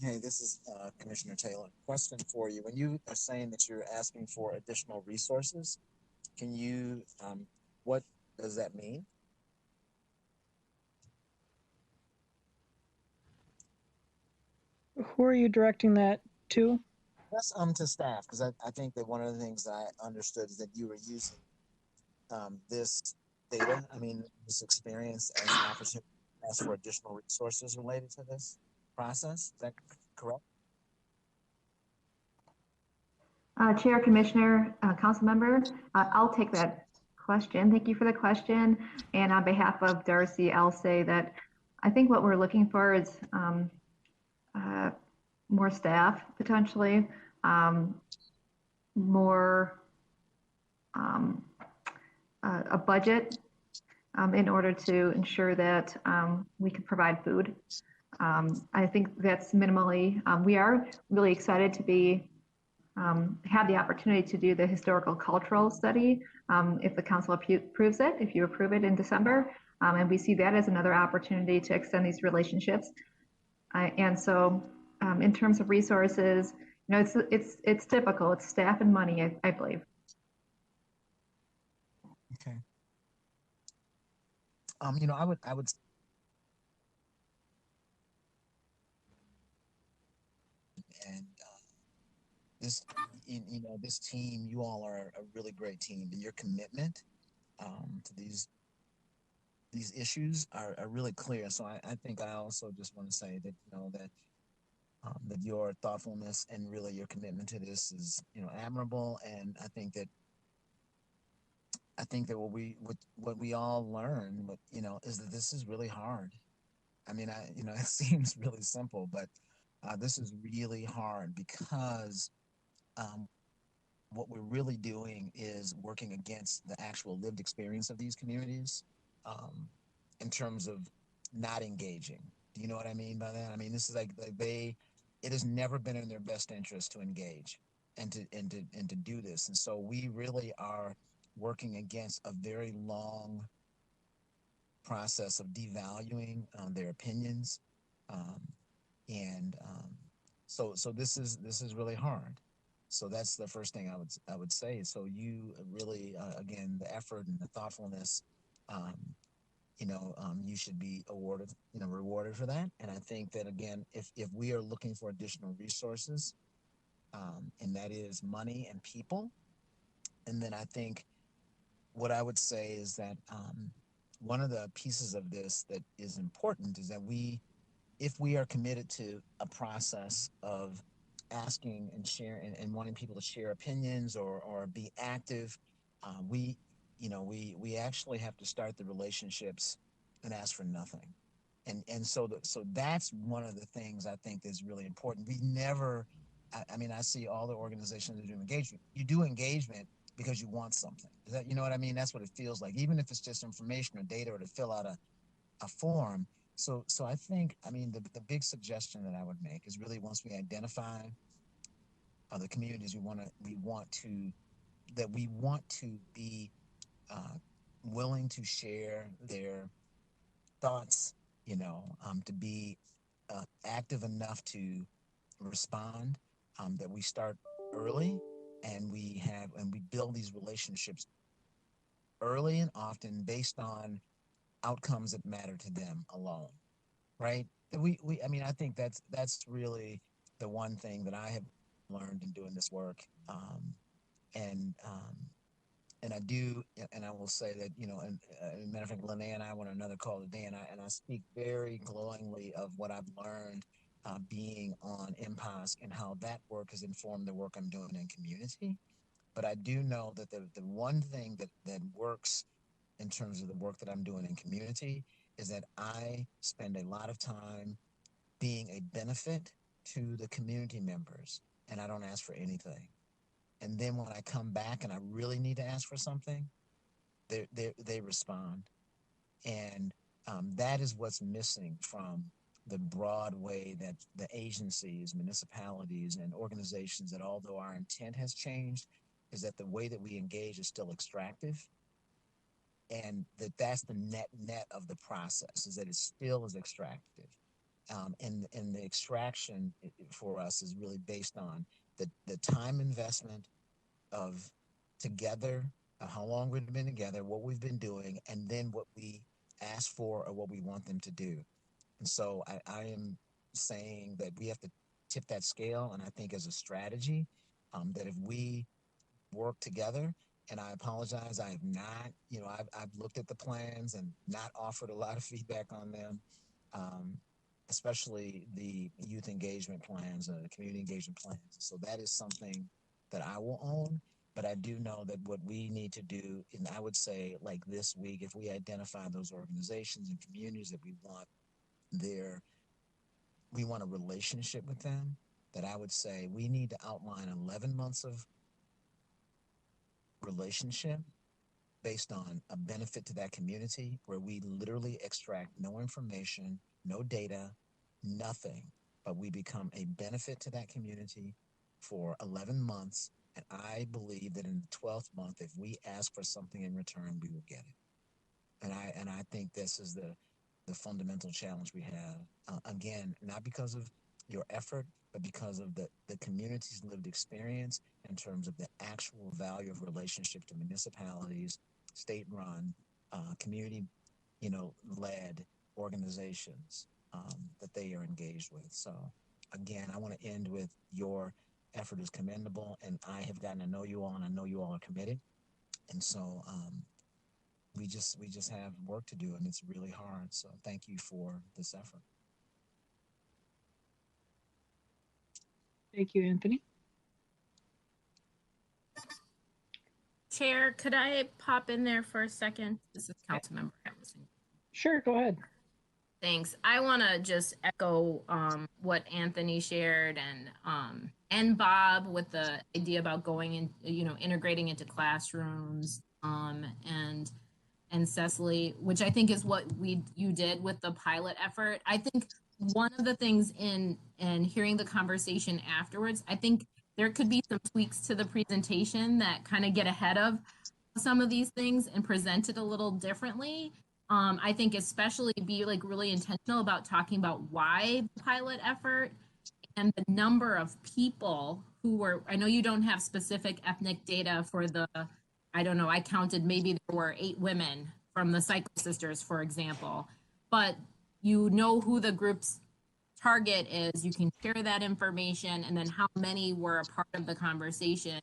Hey, this is Commissioner Taylor. Question for you. When you are saying that you're asking for additional resources, can you, what does that mean? Who are you directing that to? That's to staff, because I think that one of the things that I understood is that you were using this data, this experience as an opportunity to ask for additional resources related to this process. Is that correct? Chair, Commissioner, Council Member, I'll take that question. Thank you for the question. And on behalf of Darcy, I'll say that I think what we're looking for is more staff potentially, more a budget in order to ensure that we can provide food. I think that's minimally. We are really excited to be have the opportunity to do the historical cultural study if the council approves it, if you approve it in December. And we see that as another opportunity to extend these relationships. And so in terms of resources, it's typical, it's staff and money, I believe. Okay. I would and this this team, you all are a really great team, and your commitment to these issues are really clear. So I think I also just want to say that that your thoughtfulness and really your commitment to this is admirable, and I think that what we all learn is that this is really hard. It seems really simple, but this is really hard because what we're really doing is working against the actual lived experience of these communities in terms of not engaging. Do you know what I mean by that? This is like it has never been in their best interest to engage and to do this. And so we really are working against a very long process of devaluing their opinions. So this is really hard. So that's the first thing I would say. So you really, again, the effort and the thoughtfulness, you should be rewarded for that. And I think that, again, if we are looking for additional resources, and that is money and people, and then I think what I would say is that one of the pieces of this that is important is that if we are committed to a process of asking and sharing and wanting people to share opinions or be active, we actually have to start the relationships and ask for nothing. And so that's one of the things I think is really important. We never, I see all the organizations that do engagement. You do engagement because you want something. Is that, you know what I mean? That's what it feels like, even if it's just information or data or to fill out a form. So I think, the big suggestion that I would make is really once we identify the communities we want to be willing to share their thoughts, to be active enough to respond, that we start early and we build these relationships early and often based on outcomes that matter to them alone, right? I think that's really the one thing that I have learned in doing this work, and I do, and I will say that and matter of fact, Linnea and I went on another call today, and I speak very glowingly of what I've learned being on MPOSC and how that work has informed the work I'm doing in community. But I do know that the one thing that works in terms of the work that I'm doing in community is that I spend a lot of time being a benefit to the community members, and I don't ask for anything. And then when I come back and I really need to ask for something, they respond. And that is what's missing from the broad way that the agencies, municipalities, and organizations, that although our intent has changed, is that the way that we engage is still extractive. And that's the net of the process, is that it still is extractive. And the extraction for us is really based on the time investment of together, how long we've been together, what we've been doing, and then what we ask for or what we want them to do. And so I am saying that we have to tip that scale. And I think as a strategy, that if we work together, and I apologize, I have not, I've looked at the plans and not offered a lot of feedback on them, especially the youth engagement plans, the community engagement plans. So that is something that I will own. But I do know that what we need to do, and I would say like this week, if we identify those organizations and communities that we want a relationship with them, that I would say we need to outline 11 months of relationship based on a benefit to that community, where we literally extract no information, no data, nothing, but we become a benefit to that community for 11 months. And I believe that in the 12th month, if we ask for something in return, we will get it. And I think this is the fundamental challenge we have. Again, not because of your effort, but because of the community's lived experience in terms of the actual value of relationship to municipalities, state-run, community, led organizations that they are engaged with. So again, I want to end with your effort is commendable, and I have gotten to know you all, and I know you all are committed. And so we just have work to do, and it's really hard. So thank you for this effort. Thank you, Anthony. Chair, could I pop in there for a second? This is Councilmember Harrison. Sure, go ahead. Thanks. I want to just echo what Anthony shared, and Bob with the idea about going in, integrating into classrooms, and Cecily, which I think is what you did with the pilot effort. I think one of the things in hearing the conversation afterwards, I think there could be some tweaks to the presentation that kind of get ahead of some of these things and present it a little differently. I think especially be like really intentional about talking about why the pilot effort and the number of people who were, I know you don't have specific ethnic data for I don't know, I counted maybe there were 8 women from the Cycle Sisters, for example, but you know who the group's target is, you can share that information, and then how many were a part of the conversation.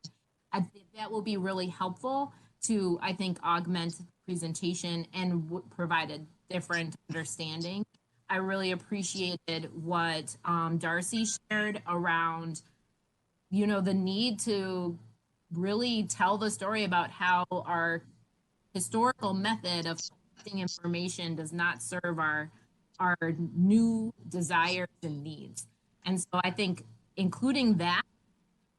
I think that will be really helpful to, I think, augment the presentation and provide a different understanding. I really appreciated what Darcy shared around, the need to really tell the story about how our historical method of collecting information does not serve our new desires and needs. And so I think including that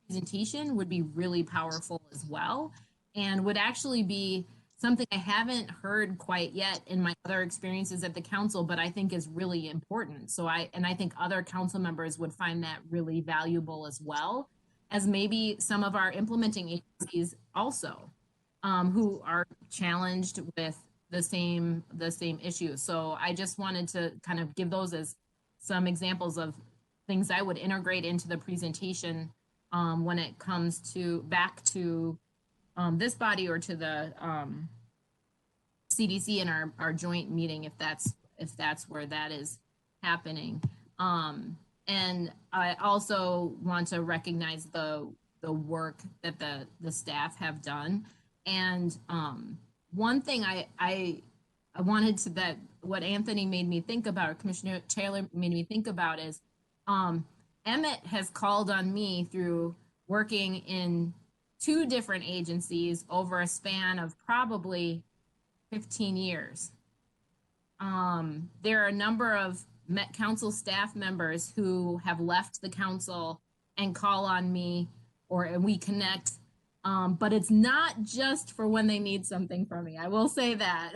presentation would be really powerful as well, and would actually be something I haven't heard quite yet in my other experiences at the council, but I think is really important. So I think other council members would find that really valuable as well, as maybe some of our implementing agencies also, who are challenged with the same issues. So I just wanted to kind of give those as some examples of things I would integrate into the presentation when it comes to back to this body or to the CDC in our joint meeting, if that's where that is happening. And I also want to recognize the work that the staff have done. And one thing I wanted to, that what Anthony made me think about, or Commissioner Taylor made me think about, is Emmett has called on me through working in 2 different agencies over a span of probably 15 years. There are a number of Met Council staff members who have left the council and call on me, and we connect. But it's not just for when they need something from me. I will say that.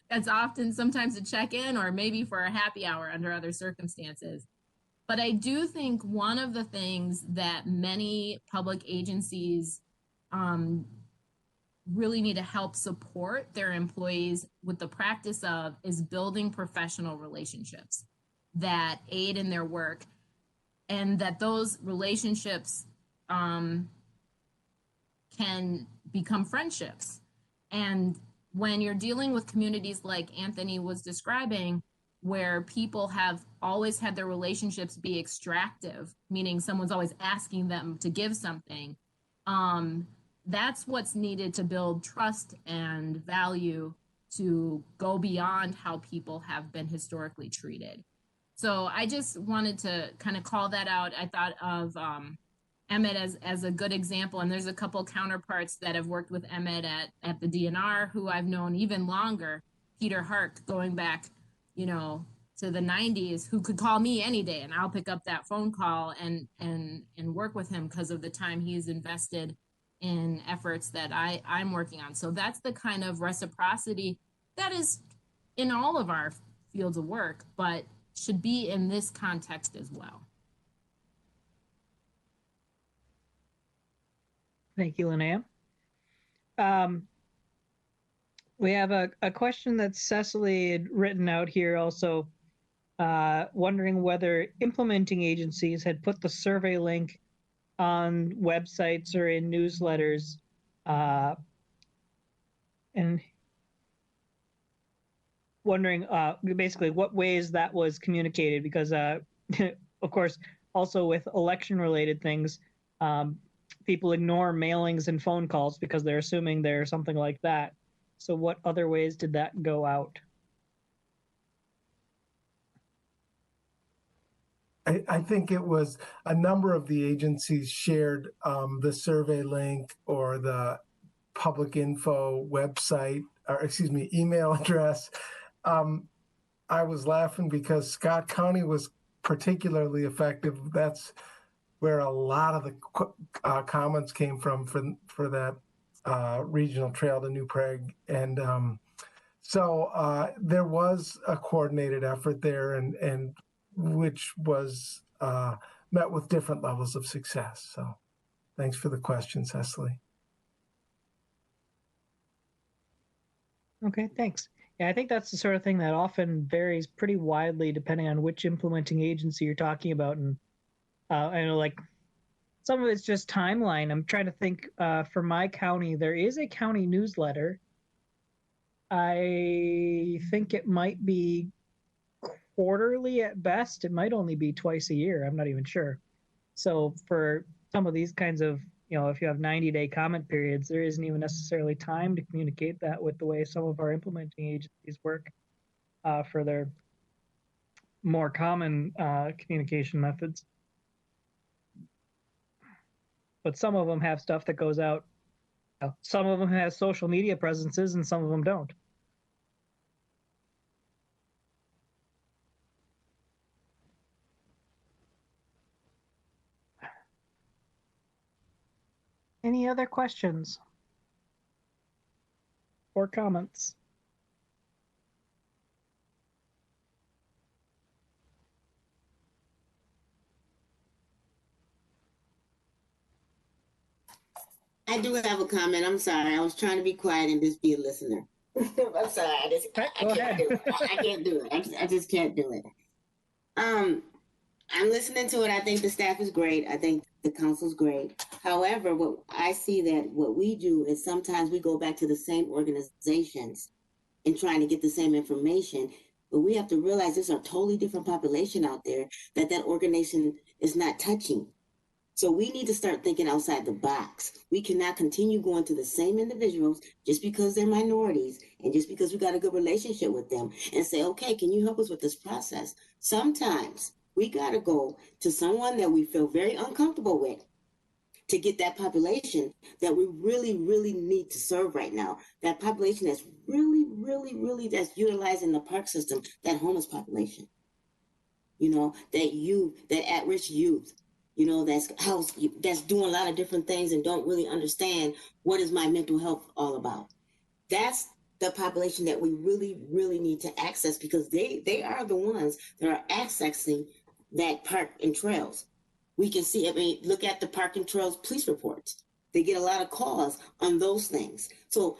That's often sometimes a check-in or maybe for a happy hour under other circumstances. But I do think one of the things that many public agencies really need to help support their employees with the practice of is building professional relationships. that aid in their work, and that those relationships can become friendships. And when you're dealing with communities like Anthony was describing, where people have always had their relationships be extractive, meaning someone's always asking them to give something, that's what's needed to build trust and value to go beyond how people have been historically treated. So I just wanted to kind of call that out. I thought of Emmett as a good example, and there's a couple counterparts that have worked with Emmett at the DNR who I've known even longer. Peter Hark, going back, you know, to the 90s, who could call me any day and I'll pick up that phone call and work with him because of the time he's invested in efforts that I'm working on. So that's the kind of reciprocity that is in all of our fields of work, but should be in this context as well. Thank you, Linnea. We have a question that Cecily had written out here also, wondering whether implementing agencies had put the survey link on websites or in newsletters, and wondering basically what ways that was communicated, because of course, also with election related things, people ignore mailings and phone calls because they're assuming they're something like that. So what other ways did that go out? I think it was a number of the agencies shared the survey link or the public info website, or excuse me, email address. I was laughing because Scott County was particularly effective. That's where a lot of the comments came from for that regional trail to New Prague. And so there was a coordinated effort there, and which was met with different levels of success. So thanks for the question, Cecily. Okay, thanks. Yeah, I think that's the sort of thing that often varies pretty widely depending on which implementing agency you're talking about. And I know, like, some of it's just timeline. I'm trying to think, for my county, there is a county newsletter. I think it might be quarterly at best. It might only be twice a year. I'm not even sure. So for some of these kinds of, you know, if you have 90-day comment periods, there isn't even necessarily time to communicate that with the way some of our implementing agencies work for their more common communication methods. But some of them have stuff that goes out. Some of them have social media presences and some of them don't. Any other questions or comments? I do have a comment. I'm sorry. I was trying to be quiet and just be a listener. I'm sorry. I can't do it. I can't do it. I just can't do it. I'm listening to it. I think the staff is great. I think the council's great. However, what I see that what we do is sometimes we go back to the same organizations and trying to get the same information, but we have to realize there's a totally different population out there that organization is not touching. So we need to start thinking outside the box. We cannot continue going to the same individuals just because they're minorities and just because we got a good relationship with them and say, okay, can you help us with this process? Sometimes we got to go to someone that we feel very uncomfortable with to get that population that we really, really need to serve right now. That population that's really, really, really, that's utilizing the park system, that homeless population, you know, that youth, that at-risk youth, you know, that's doing a lot of different things and don't really understand what is my mental health all about. That's the population that we really, really need to access, because they are the ones that are accessing that park and trails. We can see, I mean, look at the park and trails police reports. They get a lot of calls on those things. So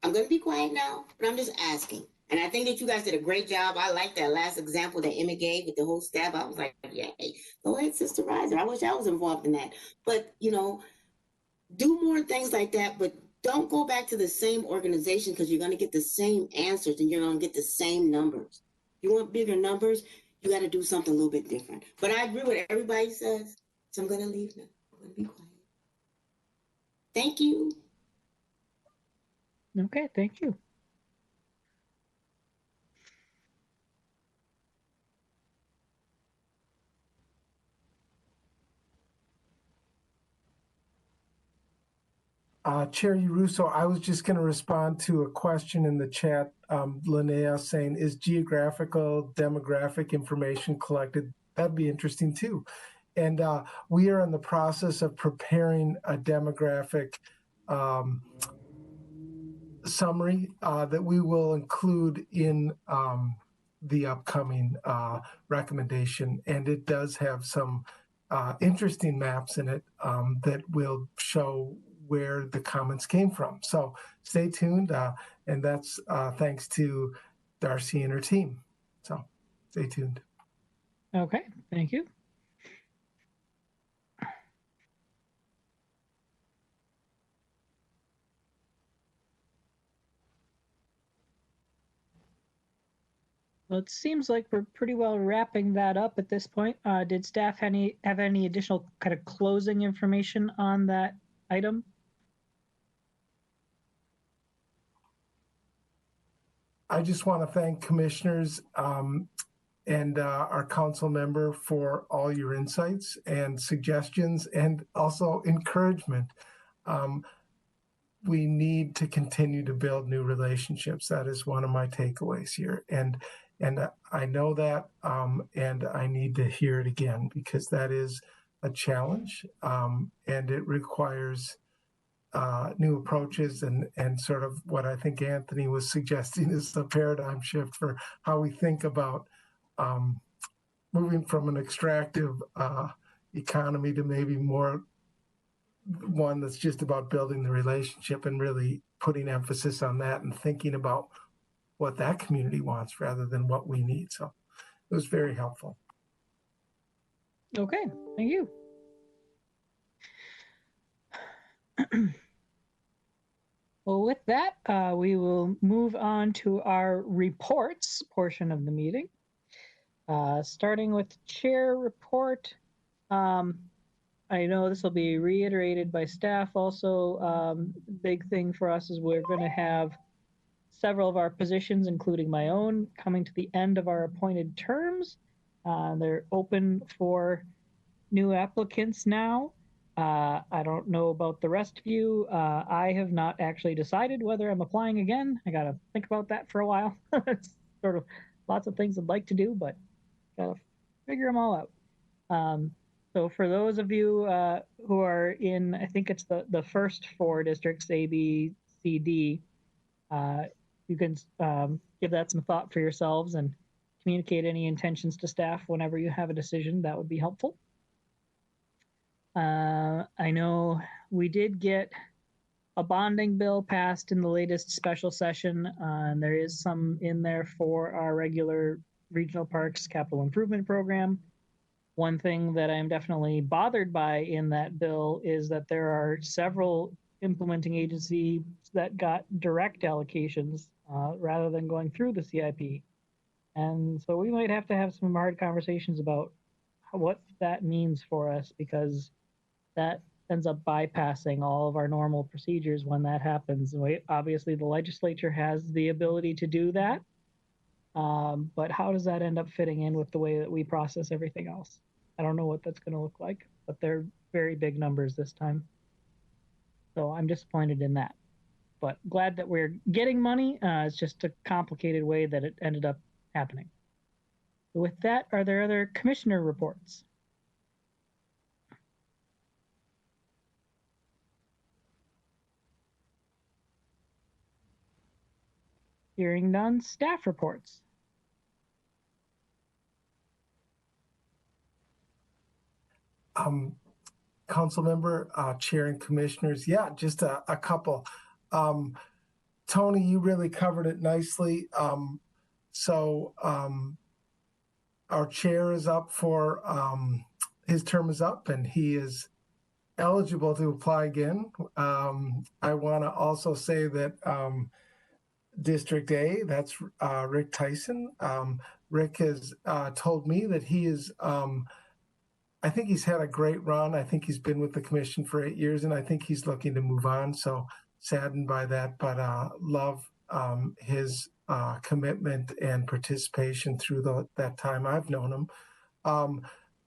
I'm going to be quiet now, but I'm just asking. And I think that you guys did a great job. I like that last example that Emma gave with the whole staff. I was like, yay, go ahead, Sister Riser. I wish I was involved in that. But, you know, do more things like that, but don't go back to the same organization because you're going to get the same answers and you're going to get the same numbers. You want bigger numbers, you got to do something a little bit different. But I agree with everybody says, so I'm going to leave now. I'm going to be quiet. Thank you. Okay, thank you. Chair Russo, I was just going to respond to a question in the chat. Linnea saying, is geographical demographic information collected? That'd be interesting too. And we are in the process of preparing a demographic summary that we will include in the upcoming recommendation. And it does have some interesting maps in it that will show where the comments came from. So stay tuned. And that's thanks to Darcy and her team. So stay tuned. Okay, thank you. Well, it seems like we're pretty well wrapping that up at this point. Did staff have any additional kind of closing information on that item? I just want to thank commissioners and our council member for all your insights and suggestions and also encouragement. We need to continue to build new relationships. That is one of my takeaways here. And I know that, and I need to hear it again because that is a challenge, and it requires new approaches and sort of what I think Anthony was suggesting is the paradigm shift for how we think about moving from an extractive economy to maybe more one that's just about building the relationship and really putting emphasis on that and thinking about what that community wants rather than what we need. So it was very helpful. Okay, thank you. Well, with that, we will move on to our reports portion of the meeting. Starting with the chair report. I know this will be reiterated by staff also. Big thing for us is we're going to have several of our positions, including my own, coming to the end of our appointed terms. They're open for new applicants now. I don't know about the rest of you. I have not actually decided whether I'm applying again. I got to think about that for a while. It's sort of lots of things I'd like to do, but got to figure them all out. So for those of you who are in, I think it's the first four districts, A, B, C, D, you can give that some thought for yourselves and communicate any intentions to staff whenever you have a decision. That would be helpful. I know we did get a bonding bill passed in the latest special session, and there is some in there for our regular regional parks capital improvement program. One thing that I'm definitely bothered by in that bill is that there are several implementing agencies that got direct allocations rather than going through the CIP. And so we might have to have some hard conversations about what that means for us, because that ends up bypassing all of our normal procedures when that happens. Obviously, the legislature has the ability to do that. But how does that end up fitting in with the way that we process everything else? I don't know what that's going to look like, but they're very big numbers this time. So I'm disappointed in that. But glad that we're getting money. It's just a complicated way that it ended up happening. With that, are there other commissioner reports? Hearing none, staff reports. Council member, chair and commissioners, yeah, just a couple. Tony, you really covered it nicely. Our chair is up for, his term is up and he is eligible to apply again. I want to also say that District A, that's Rick Tyson. Rick has told me that he is, I think he's had a great run. I think he's been with the commission for 8 years, and I think he's looking to move on. So saddened by that, but love his commitment and participation through that time I've known him.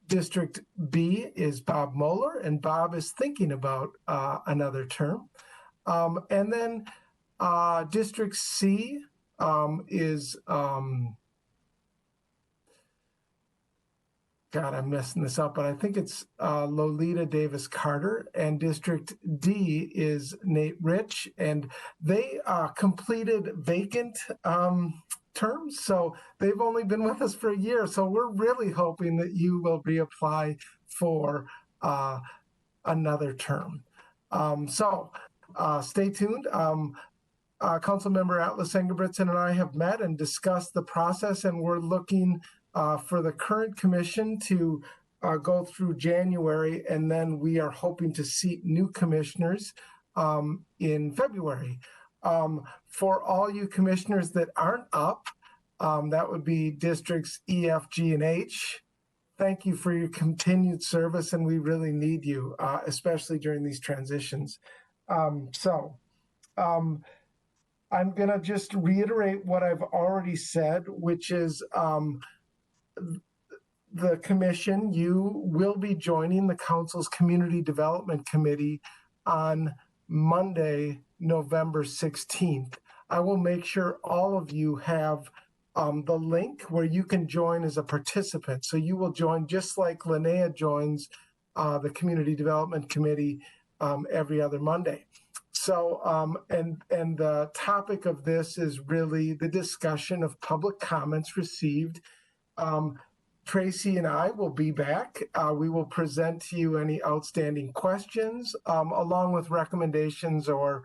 District B is Bob Moeller, and Bob is thinking about another term. And then District C is, God, I'm messing this up, but I think it's Lolita Davis Carter, and District D is Nate Rich, and they completed vacant terms, so they've only been with us for a year. So we're really hoping that you will reapply for another term. Stay tuned. Councilmember Atlas Engelbretson and I have met and discussed the process, and we're looking for the current commission to go through January, and then we are hoping to seat new commissioners in February. For all you commissioners that aren't up, that would be districts E, F, G, and H. Thank you for your continued service, and we really need you, especially during these transitions. I'm going to just reiterate what I've already said, which is the commission, you will be joining the council's Community Development Committee on Monday, November 16th. I will make sure all of you have the link where you can join as a participant. So you will join just like Linnea joins the Community Development Committee every other Monday. So, and the topic of this is really the discussion of public comments received. Tracy and I will be back. We will present to you any outstanding questions, along with recommendations or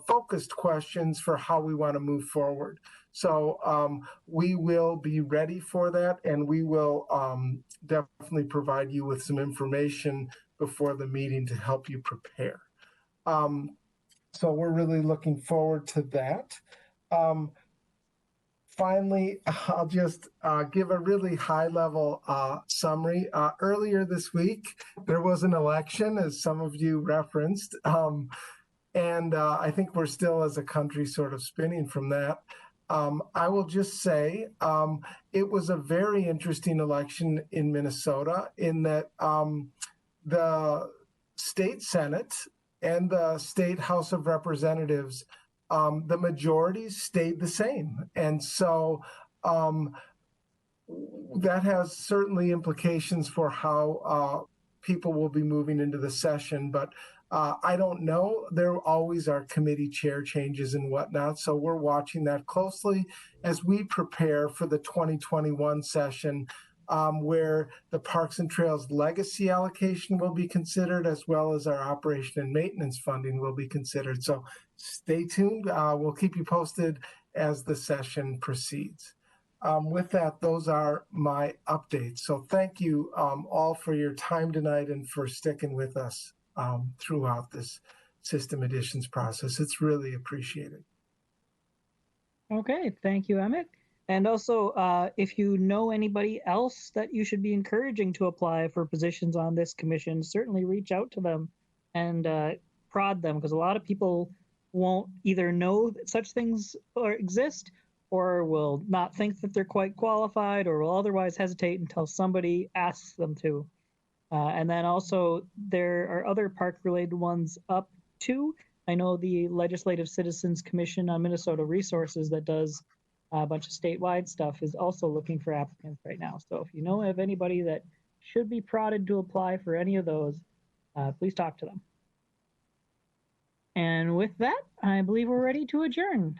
focused questions for how we want to move forward. So we will be ready for that, and we will definitely provide you with some information before the meeting to help you prepare. So we're really looking forward to that. Finally, I'll just give a really high-level summary. Earlier this week, there was an election, as some of you referenced, and I think we're still, as a country, sort of spinning from that. I will just say it was a very interesting election in Minnesota in that the state Senate and the state House of Representatives, the majorities stayed the same. And so that has certainly implications for how people will be moving into the session. But I don't know. There always are committee chair changes and whatnot. So we're watching that closely as we prepare for the 2021 session, where the Parks and Trails legacy allocation will be considered, as well as our operation and maintenance funding will be considered. So stay tuned. We'll keep you posted as the session proceeds. With that, those are my updates. So thank you all for your time tonight and for sticking with us throughout this system additions process. It's really appreciated. Okay, thank you, Emmett. And also, if you know anybody else that you should be encouraging to apply for positions on this commission, certainly reach out to them and prod them, because a lot of people won't either know that such things exist, or will not think that they're quite qualified, or will otherwise hesitate until somebody asks them to. And then also, there are other park-related ones up too. I know the Legislative Citizens Commission on Minnesota Resources that does a bunch of statewide stuff is also looking for applicants right now. So if you know of anybody that should be prodded to apply for any of those, please talk to them. And with that, I believe we're ready to adjourn.